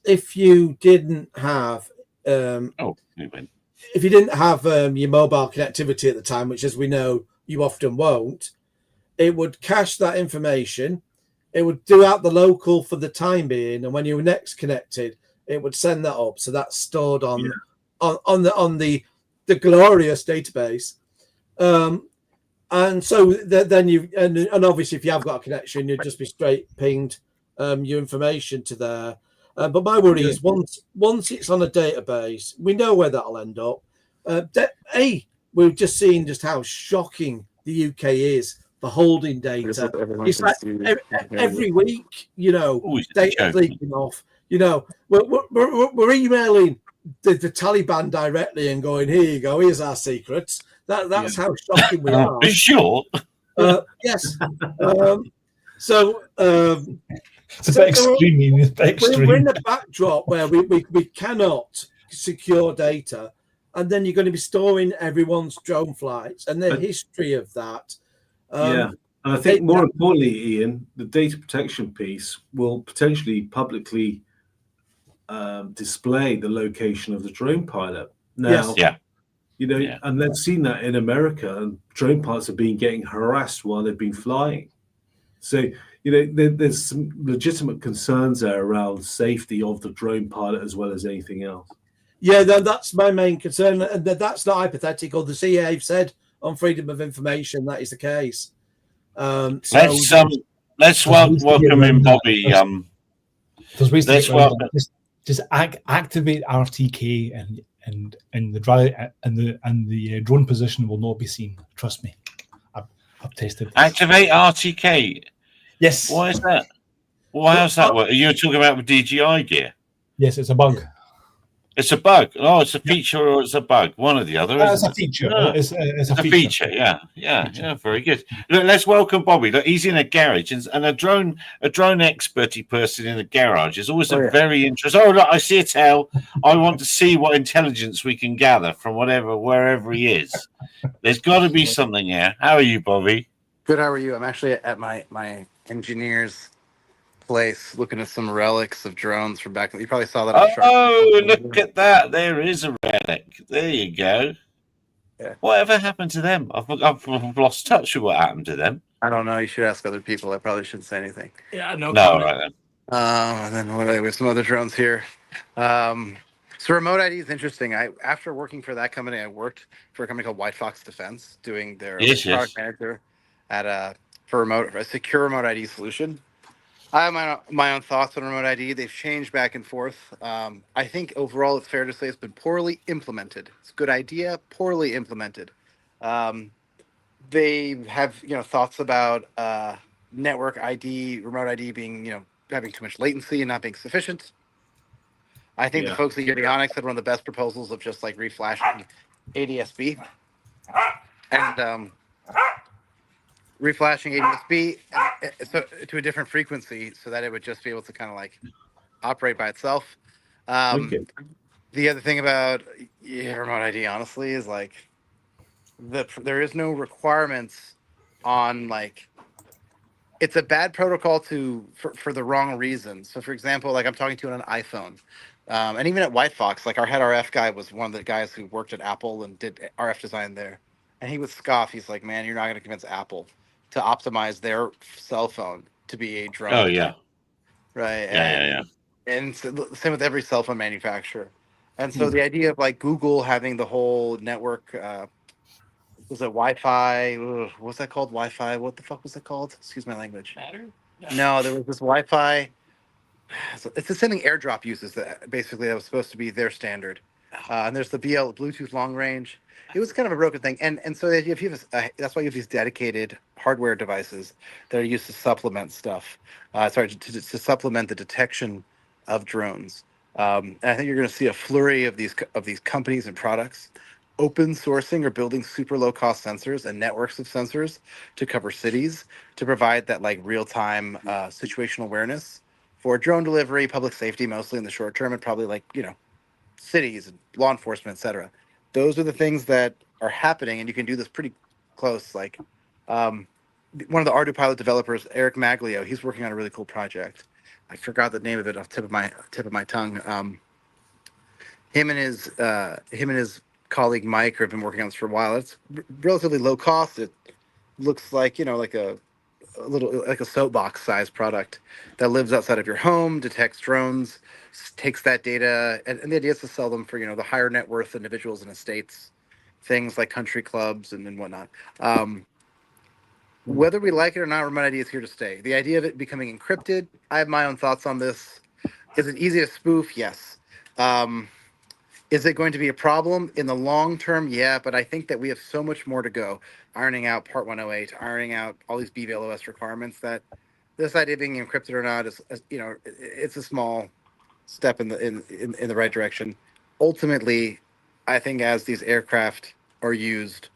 if you didn't have if you didn't have your mobile connectivity at the time, which as we know you often won't, it would cache that information. It would do out the local for the time being, and when you were next connected, it would send that up. So that's stored on the glorious database. And so then you and obviously if you have got a connection, you'd just be straight pinged your information to there. But my worry is once it's on a database, we know where that'll end up. We've just seen just how shocking the UK is for holding data. It's like every week, data leaking off. We're emailing the Taliban directly and going, "Here you go. Here's our secrets." That's how shocking we are. Are you sure? Yes. It's a bit extreme. We're in a backdrop where we cannot secure data, and then you're going to be storing everyone's drone flights and the history of that. And I think more importantly, Ian, the data protection piece will potentially publicly display the location of the drone pilot. Now, and they've seen that in America, and drone pilots have been getting harassed while they've been flying. So, there's some legitimate concerns there around safety of the drone pilot as well as anything else. Yeah, that's my main concern, and that's not hypothetical. The CIA have said on freedom of information that is the case. Let's welcome in Bobby. There's ways to just activate RTK and the drone position will not be seen. Trust me, I've tested this. Activate RTK. Yes. Why is that? Why does that work? Are you talking about with DJI gear? Yes, it's a bug. It's a bug. Oh, it's a feature or it's a bug. One or the other. It's a feature. No. It's a feature. Yeah. Very good. Look, let's welcome Bobby. Look, he's in a garage, and a drone experty person in a garage is always very interesting. Oh, look, I see a tail. I want to see what intelligence we can gather from wherever he is. There's got to be something here. How are you, Bobby? Good. How are you? I'm actually at my engineer's place looking at some relics of drones from back. You probably saw that on look at that. There is a relic. There you go. Yeah. Whatever happened to them? I've lost touch with what happened to them. I don't know. You should ask other people. I probably shouldn't say anything. Yeah, no. All right then. And then we have some other drones here. So remote ID is interesting. After working for that company, I worked for a company called White Fox Defense, doing their product manager for a secure remote ID solution. I have my own thoughts on remote ID. They've changed back and forth. I think overall it's fair to say it's been poorly implemented. It's a good idea, poorly implemented. They have thoughts about network ID, remote ID being having too much latency and not being sufficient. I think the folks at Unionics had one of the best proposals of just like reflashing ADSB and reflashing ADSB to a different frequency so that it would just be able to kind of like operate by itself. The other thing about remote ID, honestly, is like there is no requirements on like it's a bad protocol for the wrong reasons. So, for example, like I'm talking to you on an iPhone, and even at White Fox, like our head RF guy was one of the guys who worked at Apple and did RF design there, and he would scoff. He's like, "Man, you're not going to convince Apple to optimize their cell phone to be a drone." Oh yeah, right. Yeah. And so the same with every cell phone manufacturer. And so the idea of like Google having the whole network, was it Wi-Fi? What's that called? Wi-Fi? What the fuck was that called? Excuse my language. Matter? No, there was this Wi-Fi. It's the same thing AirDrop uses. That basically that was supposed to be their standard. And there's the Bluetooth long range. It was kind of a broken thing, and so if you have that's why you have these dedicated hardware devices that are used to supplement stuff. To supplement the detection of drones. And I think you're going to see a flurry of these companies and products open sourcing or building super low cost sensors and networks of sensors to cover cities to provide that like real time situational awareness for drone delivery, public safety, mostly in the short term, and probably like, cities and law enforcement, et cetera. Those are the things that are happening, and you can do this pretty close. Like one of the ArduPilot developers, Eric Maglio, he's working on a really cool project. I forgot the name of it off the tip of my tongue. Him and his colleague Mike have been working on this for a while. It's relatively low cost. It looks like like a little like a soapbox size product that lives outside of your home, detects drones, takes that data, and the idea is to sell them for the higher net worth individuals and estates, things like country clubs and whatnot. Whether we like it or not, remote ID is here to stay. The idea of it becoming encrypted, I have my own thoughts on this. Is it easy to spoof? Yes. Is it going to be a problem in the long term? Yeah, but I think that we have so much more to go, ironing out Part 108, ironing out all these BVLOS requirements, that this idea of being encrypted or not is it's a small step in the right direction. Ultimately, I think as these aircraft are used,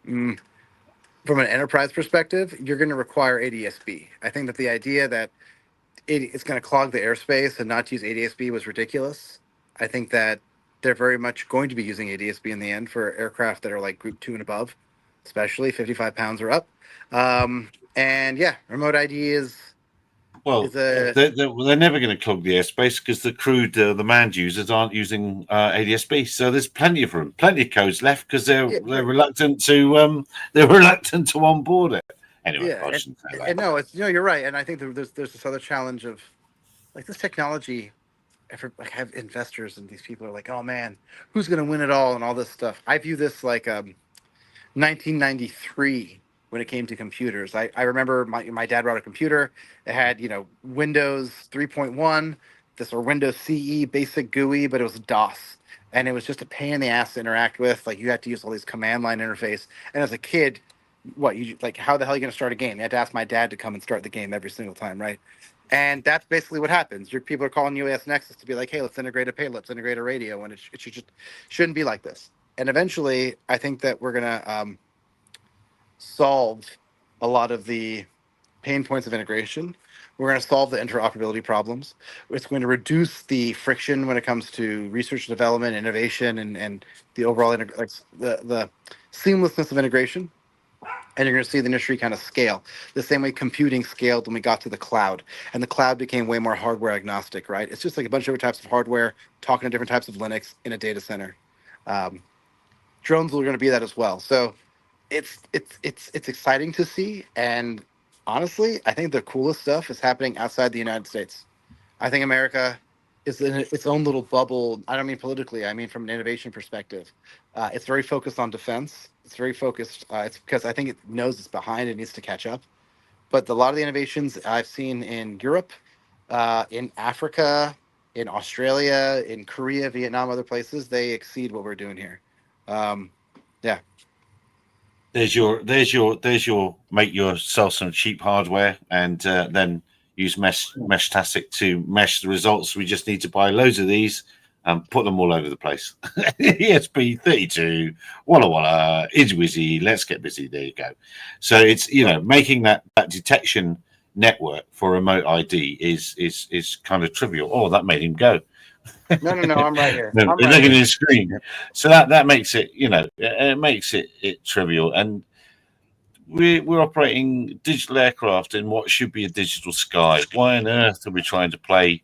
from an enterprise perspective, you're going to require ADSB. I think that the idea that it's going to clog the airspace and not to use ADSB was ridiculous. I think that they're very much going to be using ADSB in the end for aircraft that are like Group 2 and above, especially 55 pounds or up. And yeah, remote ID is... Well, they're never going to clog the airspace because the manned users aren't using ADSB. So there's plenty of room, plenty of codes left because they're reluctant to onboard it. Anyway, I shouldn't say that. No, you're right, and I think there's this other challenge of like this technology. I have investors and these people are like, oh man, who's going to win it all and all this stuff. I view this like 1993 when it came to computers. I remember my dad brought a computer. It had Windows 3.1, or Windows CE basic GUI, but it was DOS, and it was just a pain in the ass to interact with. Like you had to use all these command line interface, and as a kid, how the hell are you going to start a game? You had to ask my dad to come and start the game every single time, right? And that's basically what happens. Your people are calling UAS Nexus to be like, hey, let's integrate a payload, let's integrate a radio, and it shouldn't be like this. And eventually, I think that we're going to solve a lot of the pain points of integration. We're going to solve the interoperability problems. It's going to reduce the friction when it comes to research and development, innovation, and the overall the seamlessness of integration. And you're going to see the industry kind of scale the same way computing scaled when we got to the cloud, and the cloud became way more hardware agnostic, right? It's just like a bunch of different types of hardware talking to different types of Linux in a data center. Drones are going to be that as well. So it's exciting to see. And honestly, I think the coolest stuff is happening outside the United States. I think America is in its own little bubble. I don't mean politically, I mean from an innovation perspective. It's very focused on defense. It's very focused. It's because I think it knows it's behind and needs to catch up. But a lot of the innovations I've seen in Europe, in Africa, in Australia, in Korea, Vietnam, other places, they exceed what we're doing here. Yeah. There's your make yourself some cheap hardware and then use Meshtastic to mesh the results. We just need to buy loads of these and put them all over the place. ESP32, Walla Walla, Idwizzy, let's get busy. There you go. So it's making that detection network for remote ID is kind of trivial. Oh, that made him go. No, I'm right here. No, looking at the screen. So that makes it, it makes it trivial. And we're operating digital aircraft in what should be a digital sky. Why on earth are we trying to play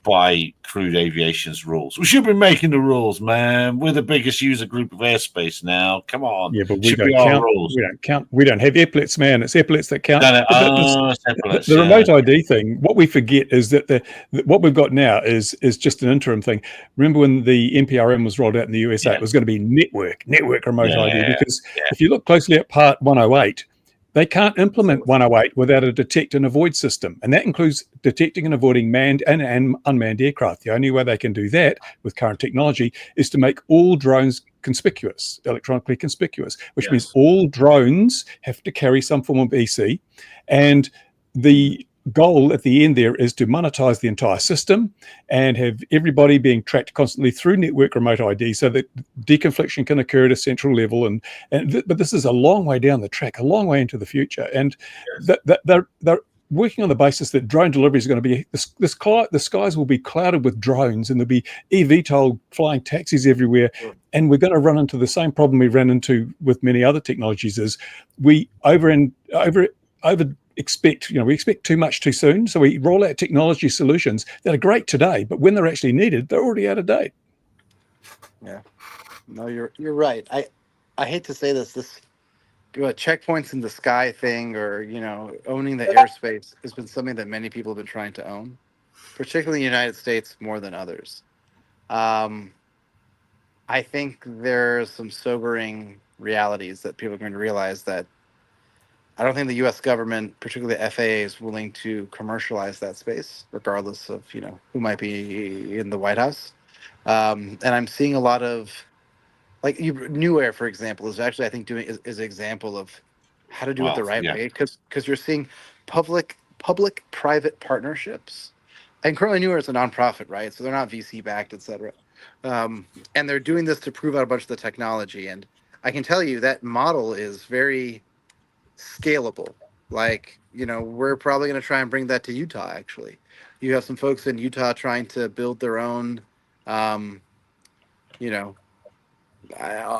by crude aviation's rules? We should be making the rules, man. We're the biggest user group of airspace now. Come on. Yeah, but we don't count. We don't count. We don't have epaulets, man. It's epaulets that count. The remote ID thing, what we forget is that what we've got now is just an interim thing. Remember when the NPRM was rolled out in the USA, it was going to be network remote ID, because if you look closely at Part 108, They can't implement 108 without a detect and avoid system, and that includes detecting and avoiding manned and unmanned aircraft. The only way they can do that with current technology is to make all drones conspicuous, electronically conspicuous, which means all drones have to carry some form of EC, and the goal at the end there is to monetize the entire system and have everybody being tracked constantly through network remote ID so that deconfliction can occur at a central level. But this is a long way down the track, a long way into the future. And they're working on the basis that drone delivery is going to be, the skies will be clouded with drones, and there'll be eVTOL flying taxis everywhere. And we're going to run into the same problem we ran into with many other technologies, is we expect too much too soon. So we roll out technology solutions that are great today, but when they're actually needed, they're already out of date. Yeah, no, you're right. I hate to say this checkpoints in the sky thing, or owning the airspace, has been something that many people have been trying to own, particularly in the United States more than others. I think there's some sobering realities that people are going to realize, that I don't think the U.S. government, particularly the FAA, is willing to commercialize that space, regardless of who might be in the White House. And I'm seeing a lot of, like, New Air, for example, is actually, I think, is an example of how to do it the right way, because you're seeing public-private partnerships. And currently New Air is a nonprofit, right? So they're not VC backed, et cetera. And they're doing this to prove out a bunch of the technology. And I can tell you that model is very scalable. Like, we're probably going to try and bring that to Utah, actually. You have some folks in Utah trying to build their own,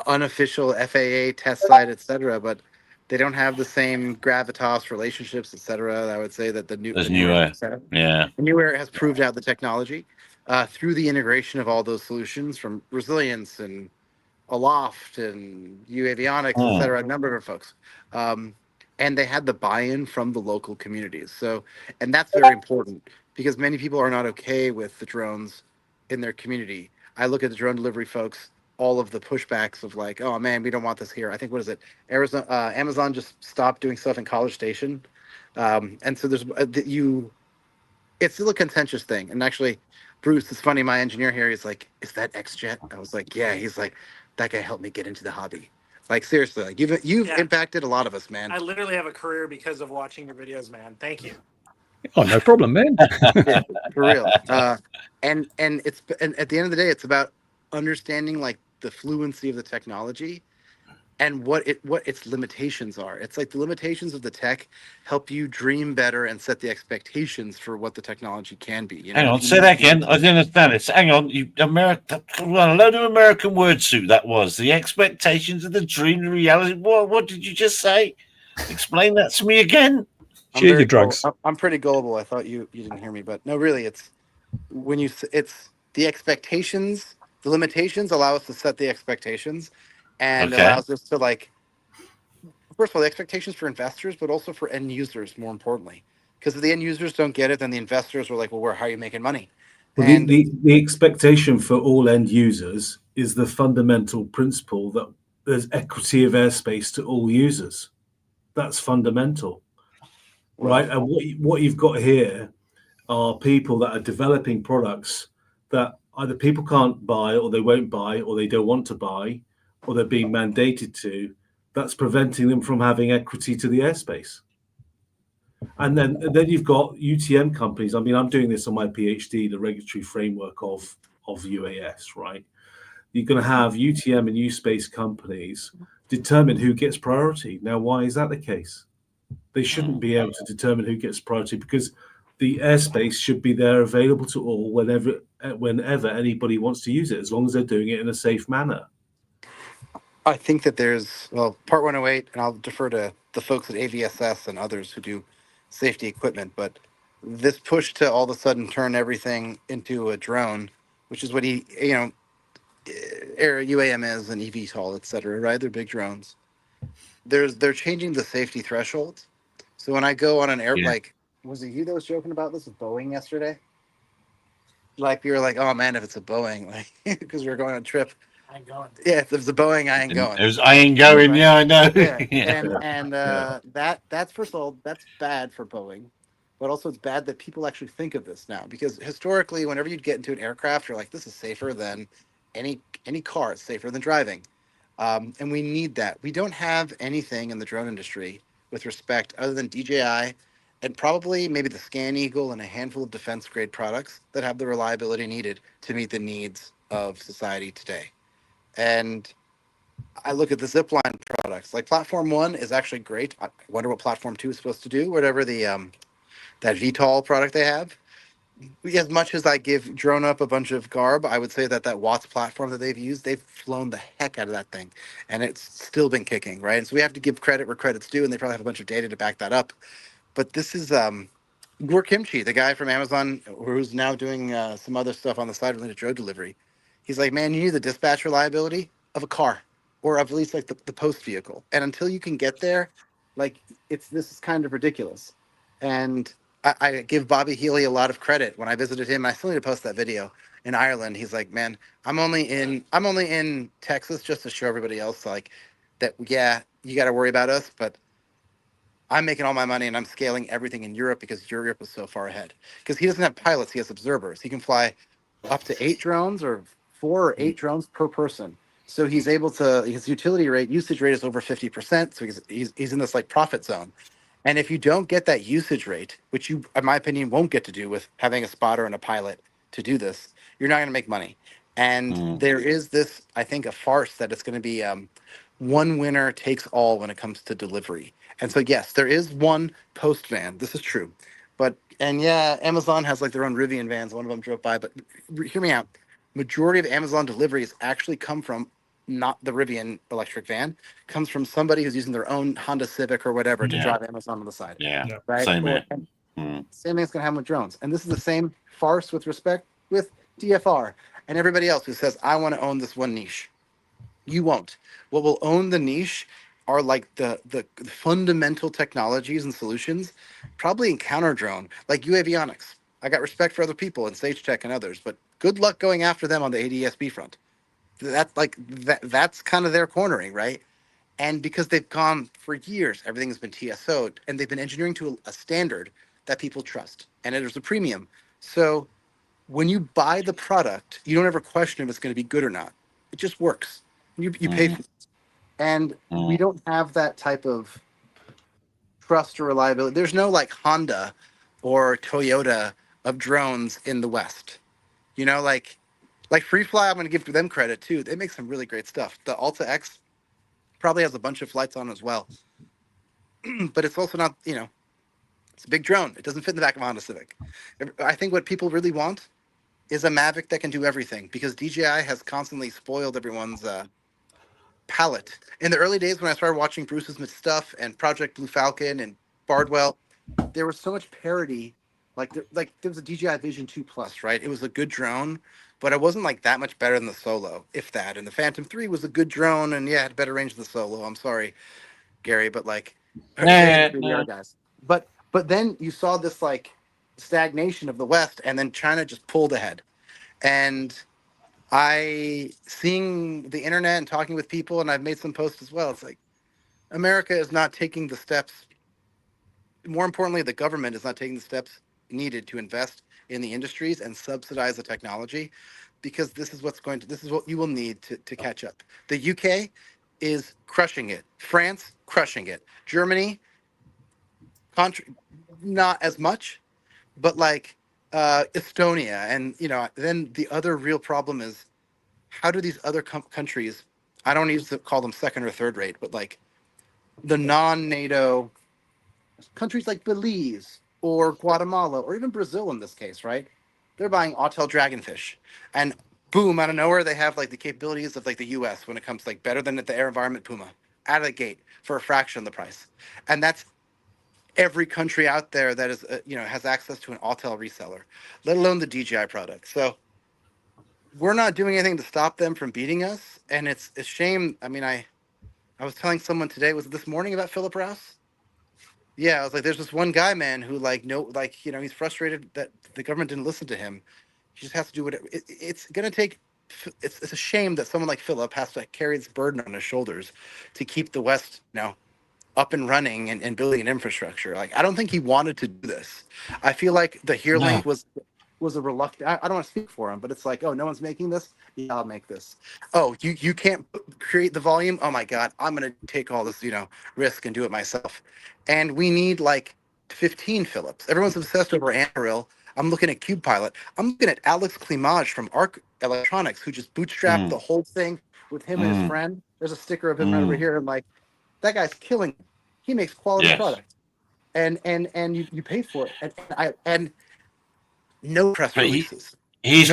unofficial FAA test site, et cetera, but they don't have the same gravitas, relationships, et cetera. I would say that the New Air has proved out the technology through the integration of all those solutions, from resilience and Aloft and UAvionics, et cetera, a number of folks. And they had the buy-in from the local communities. So, and that's very important, because many people are not okay with the drones in their community. I look at the drone delivery folks, all of the pushbacks of like, oh man, we don't want this here. I think, what is it? Amazon just stopped doing stuff in College Station. And so there's it's still a contentious thing. And actually, Bruce, it's funny, my engineer here, he's like, is that X-Jet? I was like, yeah. He's like, that guy helped me get into the hobby. Like, seriously, like you've impacted a lot of us, man. I literally have a career because of watching your videos, man. Thank you. Oh, no problem, man. Yeah, for real. And at the end of the day, it's about understanding like the fluency of the technology and what its limitations are. It's like the limitations of the tech help you dream better and set the expectations for what the technology can be. Hang on, say that again. I didn't understand it. Hang on, a load of American word soup that was. The expectations of the dream, the reality. What did you just say? Explain that to me again. Share your drugs. I'm pretty gullible. I thought you didn't hear me, but no, really, it's the expectations, the limitations allow us to set the expectations, and allows us to, like, first of all, the expectations for investors, but also for end users, more importantly. Because if the end users don't get it, then the investors are like, well, how are you making money? Well, the expectation for all end users is the fundamental principle that there's equity of airspace to all users. That's fundamental, right? And what you've got here are people that are developing products that either people can't buy, or they won't buy, or they don't want to buy, or they're being mandated to. That's preventing them from having equity to the airspace. And then you've got UTM companies. I mean, I'm doing this on my PhD, the regulatory framework of UAS, right? You're going to have UTM and U-Space companies determine who gets priority. Now, why is that the case? They shouldn't be able to determine who gets priority, because the airspace should be there available to all whenever anybody wants to use it, as long as they're doing it in a safe manner. I think that there's, Part 108, and I'll defer to the folks at AVSS and others who do safety equipment, but this push to all of a sudden turn everything into a drone, which is what UAM is, and eVTOL, et cetera, right? They're big drones. They're changing the safety threshold. So when I go on an like, was it you that was joking about this with Boeing yesterday? Like, you were like, oh man, if it's a Boeing, like, because we were going on a trip. I ain't going. Yeah, if there's a Boeing, I ain't going. I ain't going. Right. Yeah, I know. Yeah, Yeah. and that's first of all, that's bad for Boeing, but also it's bad that people actually think of this now, because historically, whenever you'd get into an aircraft, you're like, this is safer than any car. It's safer than driving, and we need that. We don't have anything in the drone industry with respect other than DJI, and probably maybe the Scan Eagle and a handful of defense grade products that have the reliability needed to meet the needs of society today. And I look at the zipline products. Like Platform One is actually great. I wonder what Platform Two is supposed to do. Whatever the that VTOL product they have. As much as I give Drone Up a bunch of garb, I would say that that Watts platform that they've used, they've flown the heck out of that thing, and it's still been kicking, right? And so we have to give credit where credit's due, and they probably have a bunch of data to back that up. But this is Gur Kimchi, the guy from Amazon who's now doing some other stuff on the side related to drone delivery. He's like, man, you need the dispatch reliability of a car, or of at least like the post vehicle. And until you can get there, like this is kind of ridiculous. And I give Bobby Healy a lot of credit. When I visited him, I still need to post that video in Ireland. He's like, man, I'm only in Texas just to show everybody else like that. Yeah, you got to worry about us, but I'm making all my money and I'm scaling everything in Europe because Europe is so far ahead. Because he doesn't have pilots, he has observers. He can fly up to 8 drones or 4 or 8 drones per person. So he's able to, his usage rate is over 50%. So he's in this like profit zone. And if you don't get that usage rate, which you, in my opinion, won't get to do with having a spotter and a pilot to do this, you're not going to make money. And there is this, I think, a farce that it's going to be one winner takes all when it comes to delivery. And so, yes, there is one post van. This is true. But, and yeah, Amazon has like their own Rivian vans. One of them drove by, but hear me out. Majority of Amazon deliveries actually come from not the Rivian electric van, comes from somebody who's using their own Honda Civic or whatever to Yeah. drive Amazon on the side. Yeah. Yeah. Right. Same Or, here. and same thing's going to happen with drones. And this is the same farce with respect with DFR and everybody else who says, I want to own this one niche. You won't. What will own the niche are like the fundamental technologies and solutions, probably in counter drone, like UAVionics. I got respect for other people in Sage Tech and others, but good luck going after them on the ADSB front. That's kind of their cornering, right? And because they've gone for years, everything has been TSO'd, and they've been engineering to a standard that people trust, and there's a premium. So when you buy the product, you don't ever question if it's going to be good or not. It just works. You pay for it. And we don't have that type of trust or reliability. There's no like Honda or Toyota of drones in the West. You know, like Free Fly, I'm going to give them credit too. They make some really great stuff. The Alta X probably has a bunch of flights on as well. But it's also not, you know, it's a big drone. It doesn't fit in the back of a Honda Civic. I think what people really want is a Mavic that can do everything, because DJI has constantly spoiled everyone's palette. In the early days when I started watching Bruce's stuff and Project Blue Falcon and Bardwell, there was so much parity. Like there was a DJI Vision 2 Plus, right? It was a good drone, but it wasn't like that much better than the Solo, if that. And the Phantom 3 was a good drone, and yeah, it had better range than the Solo. I'm sorry, Gary, but like, guys. But then you saw this like stagnation of the West, and then China just pulled ahead. And seeing the internet and talking with people, and I've made some posts as well, it's like America is not taking the steps. More importantly, the government is not taking the steps needed to invest in the industries and subsidize the technology, because this is what you will need to catch up. The UK is crushing it. France, crushing it. Germany, not as much, but like Estonia. And, you know, then the other real problem is, how do these other countries, I don't need to call them second or third rate, but like the non-NATO countries like Belize or Guatemala or even Brazil in this case, right? They're buying Autel Dragonfish, and boom, out of nowhere, they have like the capabilities of like the US when it comes to like better than the Air Environment Puma out of the gate for a fraction of the price. And that's every country out there that is, has access to an Autel reseller, let alone the DJI product. So we're not doing anything to stop them from beating us. And it's a shame. I mean, I was telling someone today, was it this morning, about Philip Rouse? Yeah, I was like, there's this one guy, man, who he's frustrated that the government didn't listen to him. He just has to do whatever. It's going to take it's a shame that someone like Philip has to carry this burden on his shoulders to keep the West, up and running and building an infrastructure. Like, I don't think he wanted to do this. I feel like the Here No. link was a reluctant. I don't want to speak for him, but it's like, oh, no one's making this. Yeah, I'll make this. Oh, you can't create the volume. Oh my God, I'm gonna take all this risk and do it myself. And we need like 15 Philips. Everyone's obsessed over Amarillo. I'm looking at Cube Pilot. I'm looking at Alex Klimaj from Arc Electronics, who just bootstrapped the whole thing with him and his friend. There's a sticker of him right over here. And like, that guy's killing it. He makes quality product. And you pay for it. And no press releases. He's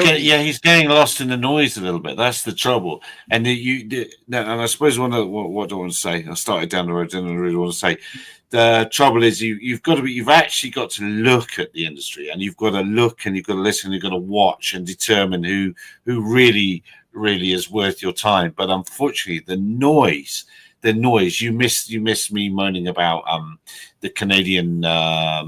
getting lost in the noise a little bit. That's the trouble. And and I suppose what I want to say, I started down the road and I really want to say, the trouble is you've actually got to look at the industry, and you've got to look and you've got to listen, you've got to watch and determine who really is worth your time. But unfortunately, the noise. You missed me moaning about the Canadian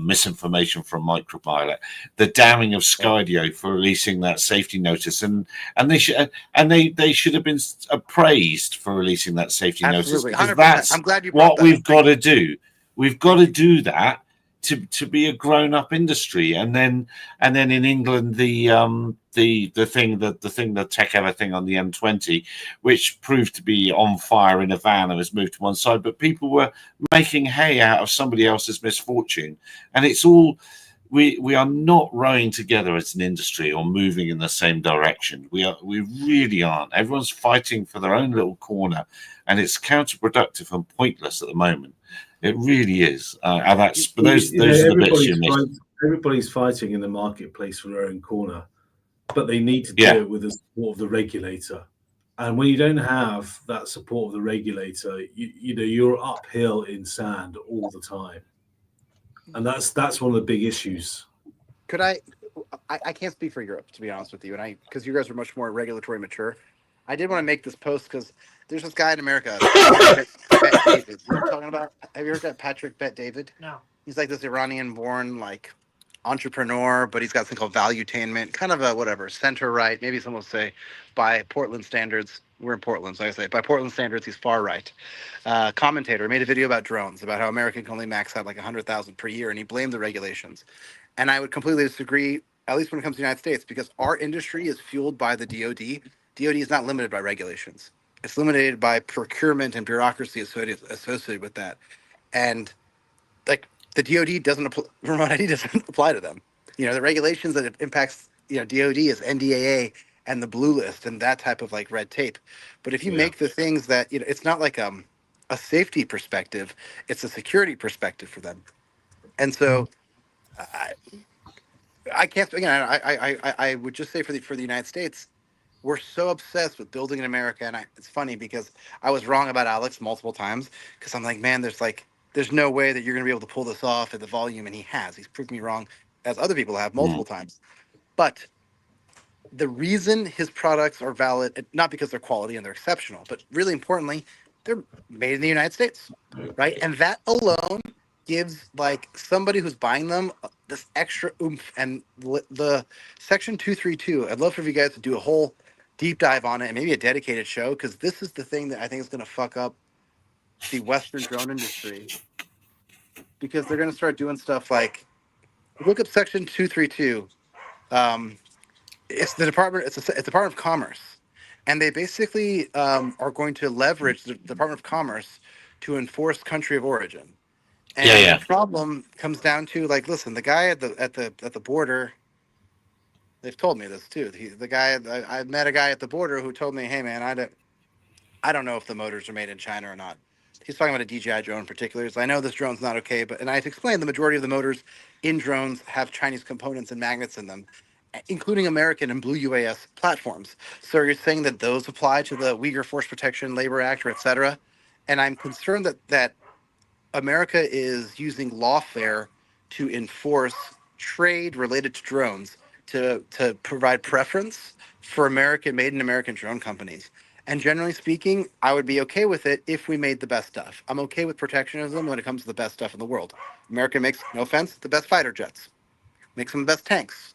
misinformation from Micropilot, the damning of Skydio for releasing that safety notice, and they should have been praised for releasing that safety notice, because 100%. that's I'm glad you what we've got to do. We've got to do that to be a grown-up industry, and then in England the tech ever thing on the M20, which proved to be on fire in a van and was moved to one side, but people were making hay out of somebody else's misfortune, and it's all we are not rowing together as an industry or moving in the same direction. We really aren't. Everyone's fighting for their own little corner, and it's counterproductive and pointless at the moment. It really is. Those are the bits you miss. Everybody's fighting in the marketplace for their own corner, but they need to do it with the support of the regulator. And when you don't have that support of the regulator, you're uphill in sand all the time, and that's one of the big issues. Could I can't speak for Europe, to be honest with you, and because you guys are much more regulatory mature. I did want to make this post because there's this guy in America, Bet David. You know what I'm talking about? Have you heard that Patrick Bet David? No. He's like this Iranian-born entrepreneur, but he's got something called valuetainment, kind of a center right. Maybe some will say by Portland standards. We're in Portland, so I say by Portland standards, he's far right. Commentator. He made a video about drones, about how America can only max out like 100,000 per year, and he blamed the regulations. And I would completely disagree, at least when it comes to the United States, because our industry is fueled by the DoD. DoD is not limited by regulations. It's limited by procurement and bureaucracy associated with that. And like the DoD remote ID doesn't apply to them. The regulations that it impacts, DoD is NDAA and the blue list and that type of like red tape. But if you make the things that, it's not like a safety perspective, it's a security perspective for them. And so I can't, again, I would just say for the United States, we're so obsessed with building in America. And it's funny because I was wrong about Alex multiple times, because I'm like, man, there's no way that you're going to be able to pull this off at the volume. And he's proved me wrong, as other people have multiple times. But the reason his products are valid, not because they're quality and they're exceptional, but really importantly, they're made in the United States, right? And that alone gives like somebody who's buying them this extra oomph. And the Section 232, I'd love for you guys to do a whole deep dive on it and maybe a dedicated show, because this is the thing that I think is going to fuck up the Western drone industry, because they're going to start doing stuff like, look up Section 232. It's the Department. It's Department of Commerce, and they basically are going to leverage the Department of Commerce to enforce country of origin. And the problem comes down to, like, listen, the guy at the border. They've told me this too. I met a guy at the border who told me, "Hey, man, I don't know if the motors are made in China or not." He's talking about a DJI drone in particular. So I know this drone's not okay, and I had to explain the majority of the motors in drones have Chinese components and magnets in them, including American and Blue UAS platforms. So you're saying that those apply to the Uyghur Force Protection Labor Act, or et cetera? And I'm concerned that America is using lawfare to enforce trade related to drones to provide preference for made in American drone companies. And generally speaking, I would be okay with it if we made the best stuff. I'm okay with protectionism when it comes to the best stuff in the world. America makes, no offense, the best fighter jets, makes some of the best tanks,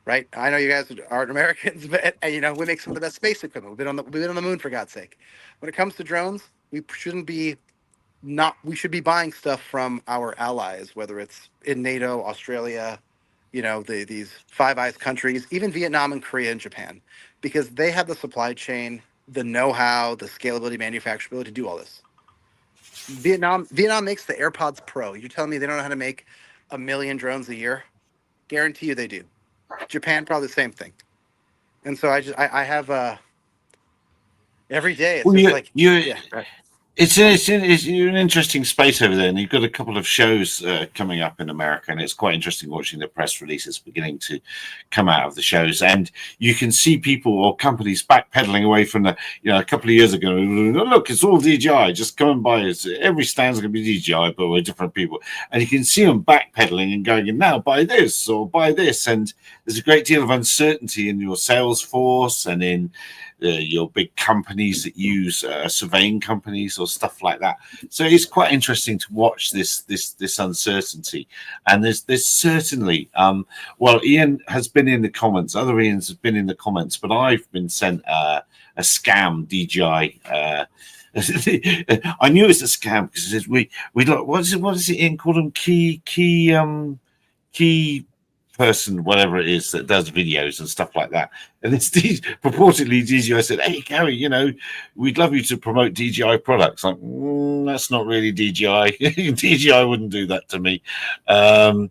right? I know you guys aren't Americans, but you know we make some of the best space equipment. We've been on the moon for God's sake. When it comes to drones, we shouldn't be not. We should be buying stuff from our allies, whether it's in NATO, Australia, you know, these Five Eyes countries, even Vietnam and Korea and Japan, because they have the supply chain, the know-how, the scalability, manufacturability to do all this. Vietnam makes the AirPods Pro. You're telling me they don't know how to make 1 million drones a year? Guarantee you they do. Japan probably the same thing. And so I have every day it's Well, just like you right. it's you're an interesting space over there, and you've got a couple of shows coming up in America, and it's quite interesting watching the press releases beginning to come out of the shows, and you can see people or companies backpedaling away from the, a couple of years ago. Look, it's all DJI. Just come and buy it. Every stand's going to be DJI, but with different people, and you can see them backpedaling and going, and now buy this or buy this, and there's a great deal of uncertainty in your sales force and in your big companies that use surveying companies or stuff like that. So it's quite interesting to watch this uncertainty. And there's certainly well, Ian has been in the comments, other Ians have been in the comments, but I've been sent a scam DJI. I knew it's a scam because it says we what is it Ian called them? Key person, whatever it is, that does videos and stuff like that. And it's purportedly DJI said, "Hey, Gary, we'd love you to promote DJI products." Like, that's not really DJI. DJI wouldn't do that to me. And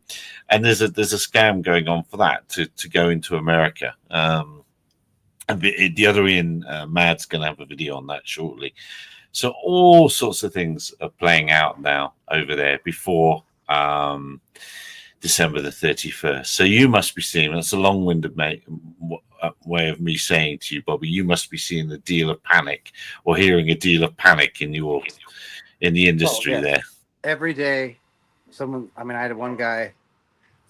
there's a scam going on for that to go into America. And the other Ian, Mad's going to have a video on that shortly. So all sorts of things are playing out now over there before December the 31st. So you must be seeing, that's a long-winded way of me saying to you, Bobby, you must be seeing the deal of panic or hearing a deal of panic in the industry there. Every day, I had one guy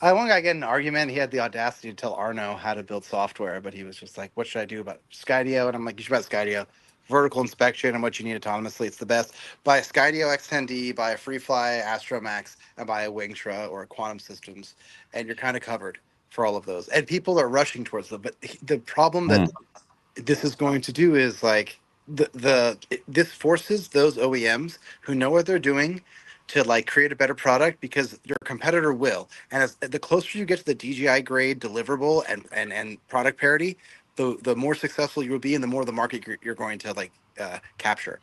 get in an argument. He had the audacity to tell Arno how to build software, but he was just like, what should I do about Skydio? And I'm like, you should buy Skydio. Vertical inspection and what you need autonomously. It's the best. Buy a Skydio X10D, buy a FreeFly Astro Max, and buy a Wingtra or a Quantum Systems, and you're kind of covered for all of those. And people are rushing towards them. But the problem that this is going to do is like this forces those OEMs who know what they're doing to like create a better product, because your competitor will. And as the closer you get to the DJI grade deliverable and product parity, the more successful you will be and the more the market you're going to like capture.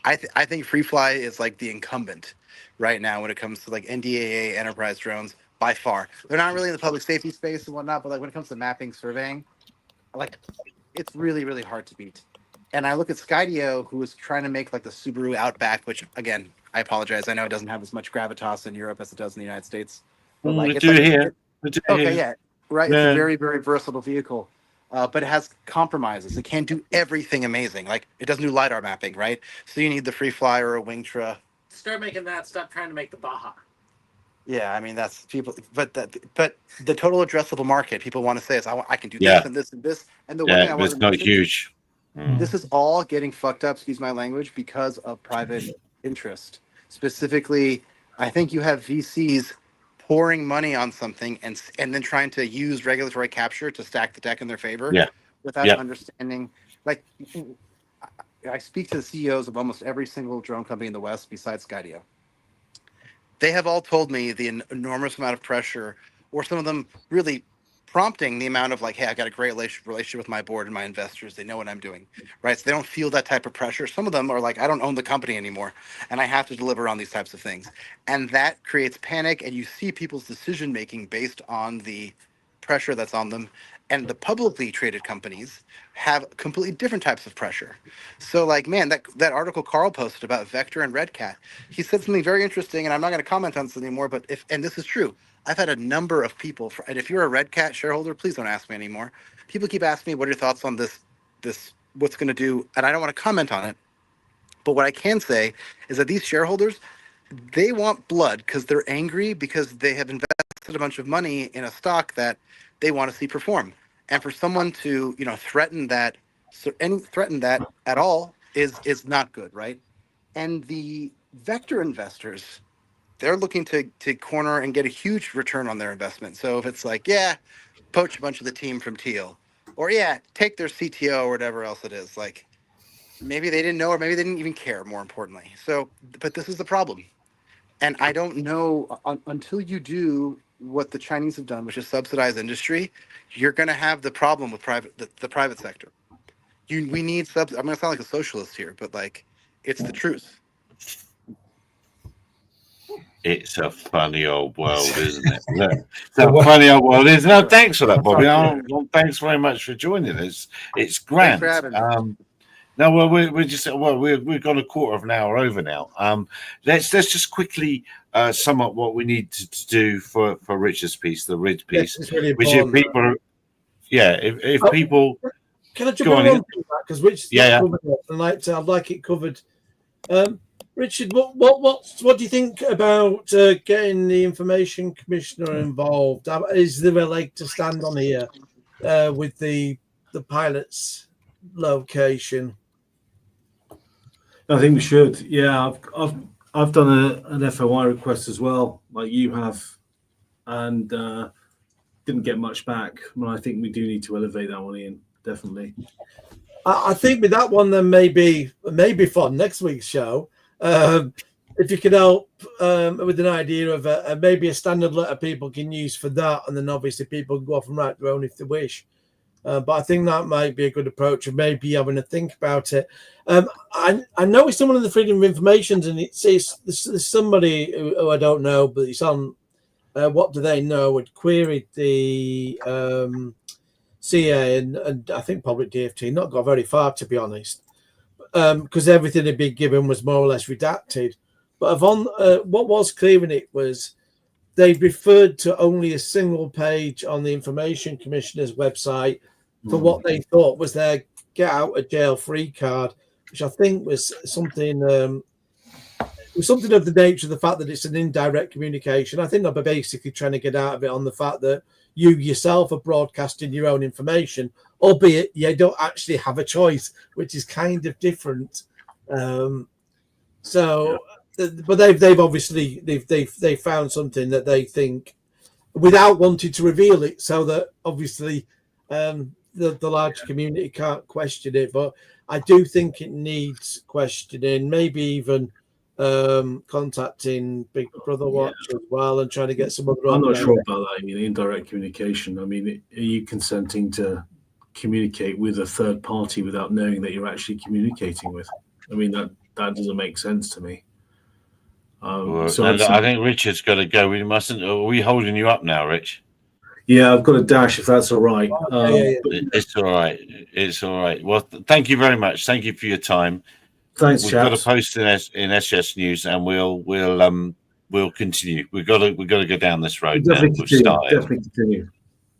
I think FreeFly is like the incumbent right now when it comes to like NDAA enterprise drones by far. They're not really in the public safety space and whatnot, but like when it comes to mapping, surveying, like it's really, really hard to beat. And I look at Skydio, who is trying to make like the Subaru Outback, which again, I apologize, I know it doesn't have as much gravitas in Europe as it does in the United States. But like, it's here. Okay, yeah, right. Yeah. It's a very, very versatile vehicle. But it has compromises. It can't do everything amazing. Like it doesn't do LiDAR mapping, right? So you need the FreeFly or a Wingtra. Start making that. Stop trying to make the Baja. Yeah, I mean that's people. But the total addressable market people want to say is I can do this and this and this. And the one thing I want to not huge. This is all getting fucked up. Excuse my language, because of private interest. Specifically, I think you have VCs pouring money on something and then trying to use regulatory capture to stack the deck in their favor without understanding. Like, I speak to the CEOs of almost every single drone company in the West besides Skydio. They have all told me the enormous amount of pressure, or some of them really prompting the amount of like, hey, I got a great relationship with my board and my investors. They know what I'm doing, right? So they don't feel that type of pressure. Some of them are like, I don't own the company anymore, and I have to deliver on these types of things. And that creates panic, and you see people's decision-making based on the pressure that's on them. And the publicly traded companies have completely different types of pressure. So like, man, that article Carl posted about Vector and Red Cat, he said something very interesting, and I'm not going to comment on this anymore, but and this is true. I've had a number of people, and if you're a Red Cat shareholder, please don't ask me anymore. People keep asking me, what are your thoughts on this, what's going to do, and I don't want to comment on it. But what I can say is that these shareholders, they want blood because they're angry because they have invested a bunch of money in a stock that they want to see perform. And for someone to, threaten that at all is not good, right? And the Vector investors, they're looking to corner and get a huge return on their investment. So if it's like, poach a bunch of the team from Teal, or take their CTO or whatever else it is. Like maybe they didn't know, or maybe they didn't even care. More importantly, so but this is the problem, and I don't know until you do what the Chinese have done, which is subsidize industry. You're going to have the problem with the private sector. We need I'm going to sound like a socialist here, but like it's the truth. It's a funny old world, isn't it? Look, it's a funny old world, isn't it? No, thanks for that, Bobby. Well, thanks very much for joining us. It's grand. Thanks for having me. No, well, we've got a quarter of an hour over now. Let's just quickly sum up what we need to do for Richard's piece, the RID piece, really which if people, if people, can I jump on that because Richard's covered it, and I'd like it covered. Richard, what do you think about getting the information commissioner involved? Is there a leg to stand on here with the pilot's location? I think we should. Yeah, I've done an FOI request as well, like you have, and didn't get much back. Well, I think we do need to elevate that one, Ian. Definitely. I think with that one, then maybe for next week's show, if you could help with an idea of maybe a standard letter people can use for that, and then obviously people can go off and write their own if they wish. But I think that might be a good approach of maybe having to think about it. I noticed someone in the Freedom of Information, and it says there's somebody who I don't know, but it's on What Do They Know, had queried the CA and I think Public DFT, not got very far, to be honest, because everything had been given was more or less redacted. But Yvonne, what was clear in it was they referred to only a single page on the Information Commissioner's website for what they thought was their get out of jail free card, which I think was something of the nature of the fact that it's an indirect communication. I think they're basically trying to get out of it on the fact that you yourself are broadcasting your own information, albeit you don't actually have a choice, which is kind of different. But they've obviously they've found something that they think, without wanting to reveal it, so that obviously the large community can't question it. But I do think it needs questioning, maybe even contacting Big Brother Watch as well, and trying to get some other. I'm not sure about that. I mean, indirect communication. I mean, are you consenting to communicate with a third party without knowing that you're actually communicating with? I mean, that doesn't make sense to me. I think Richard's got to go. We mustn't. Are we holding you up now, Rich? Yeah, I've got a dash if that's all right. It's all right. It's all right. Well, thank you very much. Thank you for your time. Thanks, We've chaps. got to post in SS News, and we'll continue. We've got to go down this road. Definitely continue.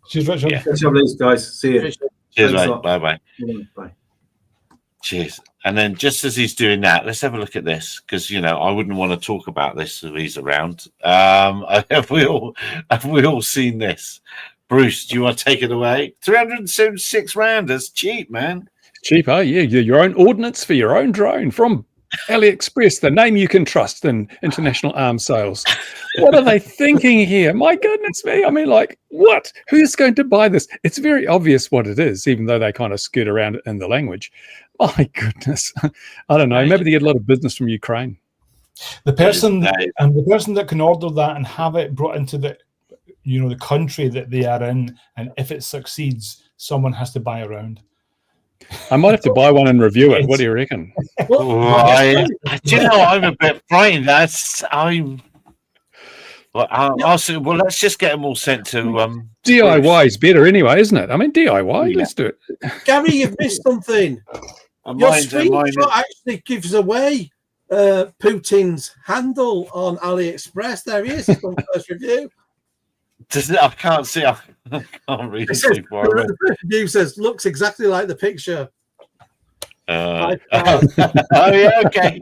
Cheers, Richard. Catch up later, guys. See you. Cheers, mate. Bye. Bye. Cheers. And then just as he's doing that, let's have a look at this, because I wouldn't want to talk about this if he's around. Have we all seen this? Bruce, do you want to take it away? 376 rand. That's cheap, man. Cheap, oh yeah. Your own ordnance for your own drone from AliExpress, the name you can trust in international arms sales. What are they thinking here? My goodness me. I mean, like, what? Who's going to buy this? It's very obvious what it is, even though they kind of skirt around it in the language. My goodness. I don't know. Maybe they get a lot of business from Ukraine. The person that can order that and have it brought into the country that they are in, and if it succeeds, someone has to buy a round. I might have to buy one and review it. What do you reckon? Do you know, I'm a bit frightened. I'll say, well, let's just get them all sent to DIY is better anyway, isn't it? I mean, DIY, let's do it. Gary, you've missed something. Your screenshot actually gives away Putin's handle on AliExpress. There he is. It's on first review. I can't see. I can't read it too far. The first review says, looks exactly like the picture. Oh yeah, okay.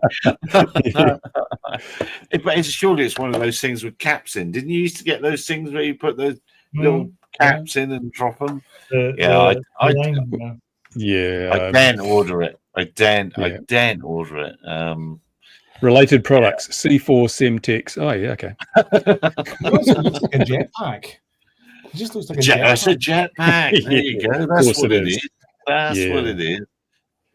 But surely it's one of those things with caps in. Didn't you used to get those things where you put those little caps in and drop them? I daren't order it. I daren't order it. Related products, C4 Semtex. Oh yeah, okay. It looks like a jetpack. It just looks like a That's a jetpack. jetpack. There you go. That's course what it it is. is. That's what Yeah. it is.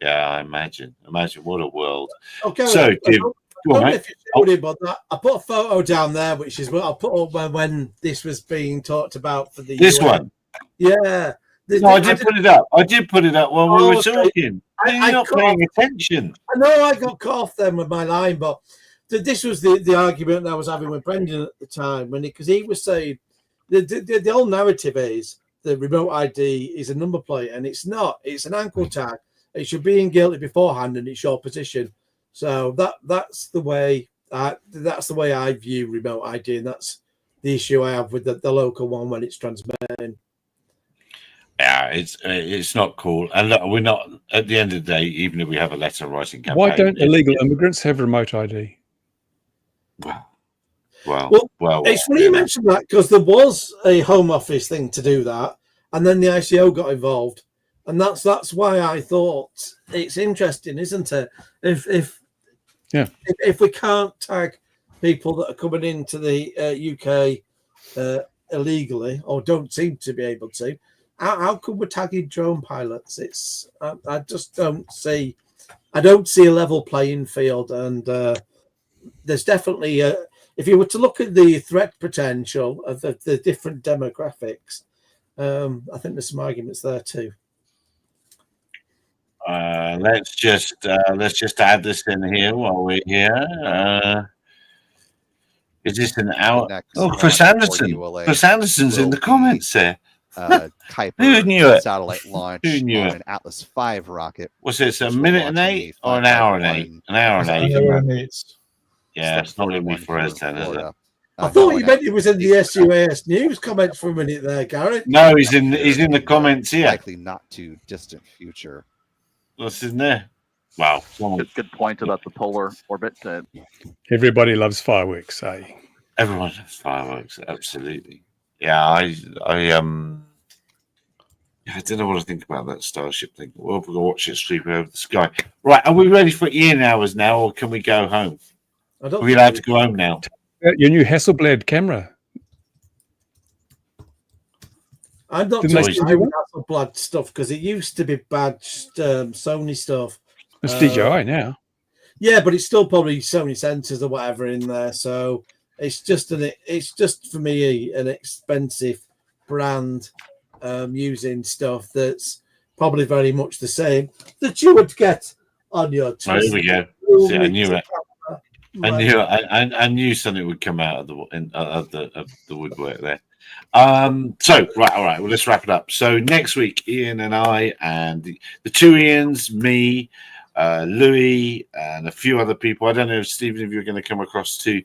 Yeah, I imagine. Imagine what a world. Okay. So, Tim, go I on, don't know mate. if you showed it, but I put a photo down there, which is what I put up when this was being talked about for the This US. one. Yeah. No, I did put it up. I did put it up while we Oh, were okay. talking. You're not paying attention. I know I got cut off then with my line, but this was the argument that I was having with Brendan at the time because he was saying the whole narrative is the remote ID is a number plate, and it's not. It's an ankle tag. It should be in guilty beforehand, and it's your position. So that's the way I view remote ID, and that's the issue I have with the local one when it's transmitting. Yeah, it's not cool. And look, we're not at the end of the day. Even if we have a letter writing campaign, Why don't illegal immigrants have remote ID? Well, it's funny you mentioned that because there was a Home Office thing to do that, and then the ICO got involved, and that's why I thought it's interesting, isn't it? If we can't tag people that are coming into the UK illegally or don't seem to be able to, how come we're tagging drone pilots? It's I just don't see. I don't see a level playing field, and there's definitely if you were to look at the threat potential of the different demographics, I think there's some arguments there too. Let's just add this in here while we're here. Is this an hour? Oh, Chris Anderson. Chris Anderson's in the comments there. Who knew it? Satellite launch Who knew on it? an Atlas V rocket. Was it a minute and 8 or an hour and 8? An hour and 8. Yeah, it's not going to be for us then, is it? I thought you meant it was in the SUAS news comments for a minute there, Garrett. No, he's in the comments here. Likely not too distant future. What's in there? Wow. Good point about the polar orbit. Everybody loves fireworks, eh? Everyone loves fireworks, absolutely. Yeah, I don't know what to think about that Starship thing. We're going to watch it sweep over the sky. Right, are we ready for Ian hours now, or can we go home? Are we allowed to go home now? Your new Hasselblad camera. I'm not talking about Hasselblad stuff because it used to be badged Sony stuff. It's DJI now. Yeah, but it's still probably Sony sensors or whatever in there. So it's just for me an expensive brand using stuff that's probably very much the same that you would get on your. Oh, here we go. See, I knew it. I knew something would come out of the woodwork there. So right, all right. Well, let's wrap it up. So next week, Ian and I and the two Ians, me, Louis, and a few other people. I don't know, Stephen, if you're going to come across to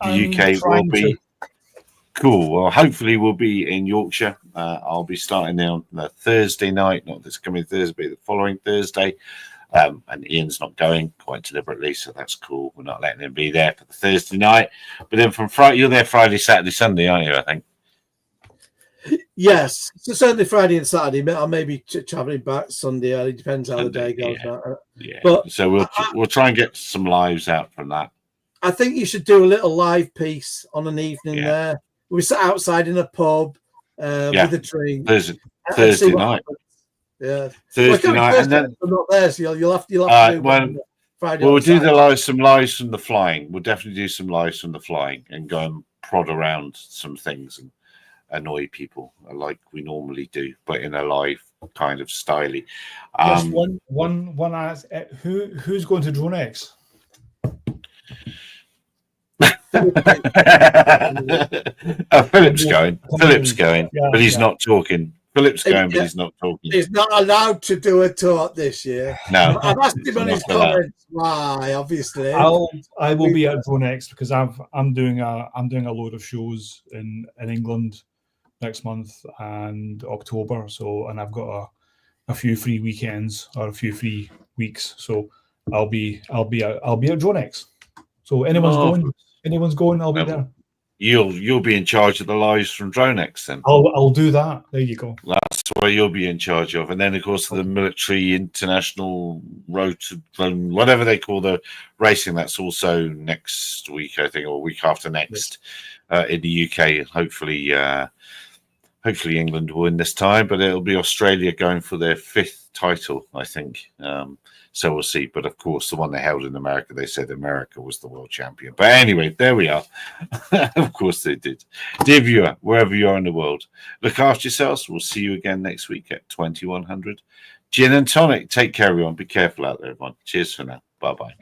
the UK. Will be cool. Well, hopefully we'll be in Yorkshire. I'll be starting there on the Thursday night, not this coming Thursday, the following Thursday. And Ian's not going quite deliberately, so that's cool. We're not letting him be there for the Thursday night. But then from Friday, you're there Friday, Saturday, Sunday, aren't you? I think. Yes, so certainly Friday and Saturday. I may be traveling back Sunday early. Depends how Sunday, the day goes. Yeah. But so we'll try and get some lives out from that. I think you should do a little live piece on an evening there. We sat outside in a pub with a drink. Thursday night. Yeah, Thursday night, and then I'm not there, so you'll have to do Friday. We'll do some lives from the flying. We'll definitely do some lives from the flying and go and prod around some things and annoy people like we normally do, but in a live kind of styly. Just one ask: who's going to DroneX? Philip's going. But he's not talking. Philip's going, but he's not talking. He's not allowed to do a talk this year. No, I've asked him on his comments why. Obviously, I will be at DroneX because I'm doing a load of shows in England next month and October. So, and I've got a few free weekends or a few free weeks. So I'll be at DroneX. So anyone's going, I'll be there. You'll be in charge of the lives from DroneX then. I'll do that. There you go. That's what you'll be in charge of, and then of course the military international road to whatever they call the racing. That's also next week, I think, or week after next in the UK. Hopefully Hopefully England will win this time, but it'll be Australia going for their 5th title, I think. So we'll see. But of course, the one they held in America, they said America was the world champion. But anyway, there we are. Of course they did. Dear viewer, wherever you are in the world, look after yourselves. We'll see you again next week at 2100. Gin and tonic. Take care, everyone. Be careful out there, everyone. Cheers for now. Bye-bye.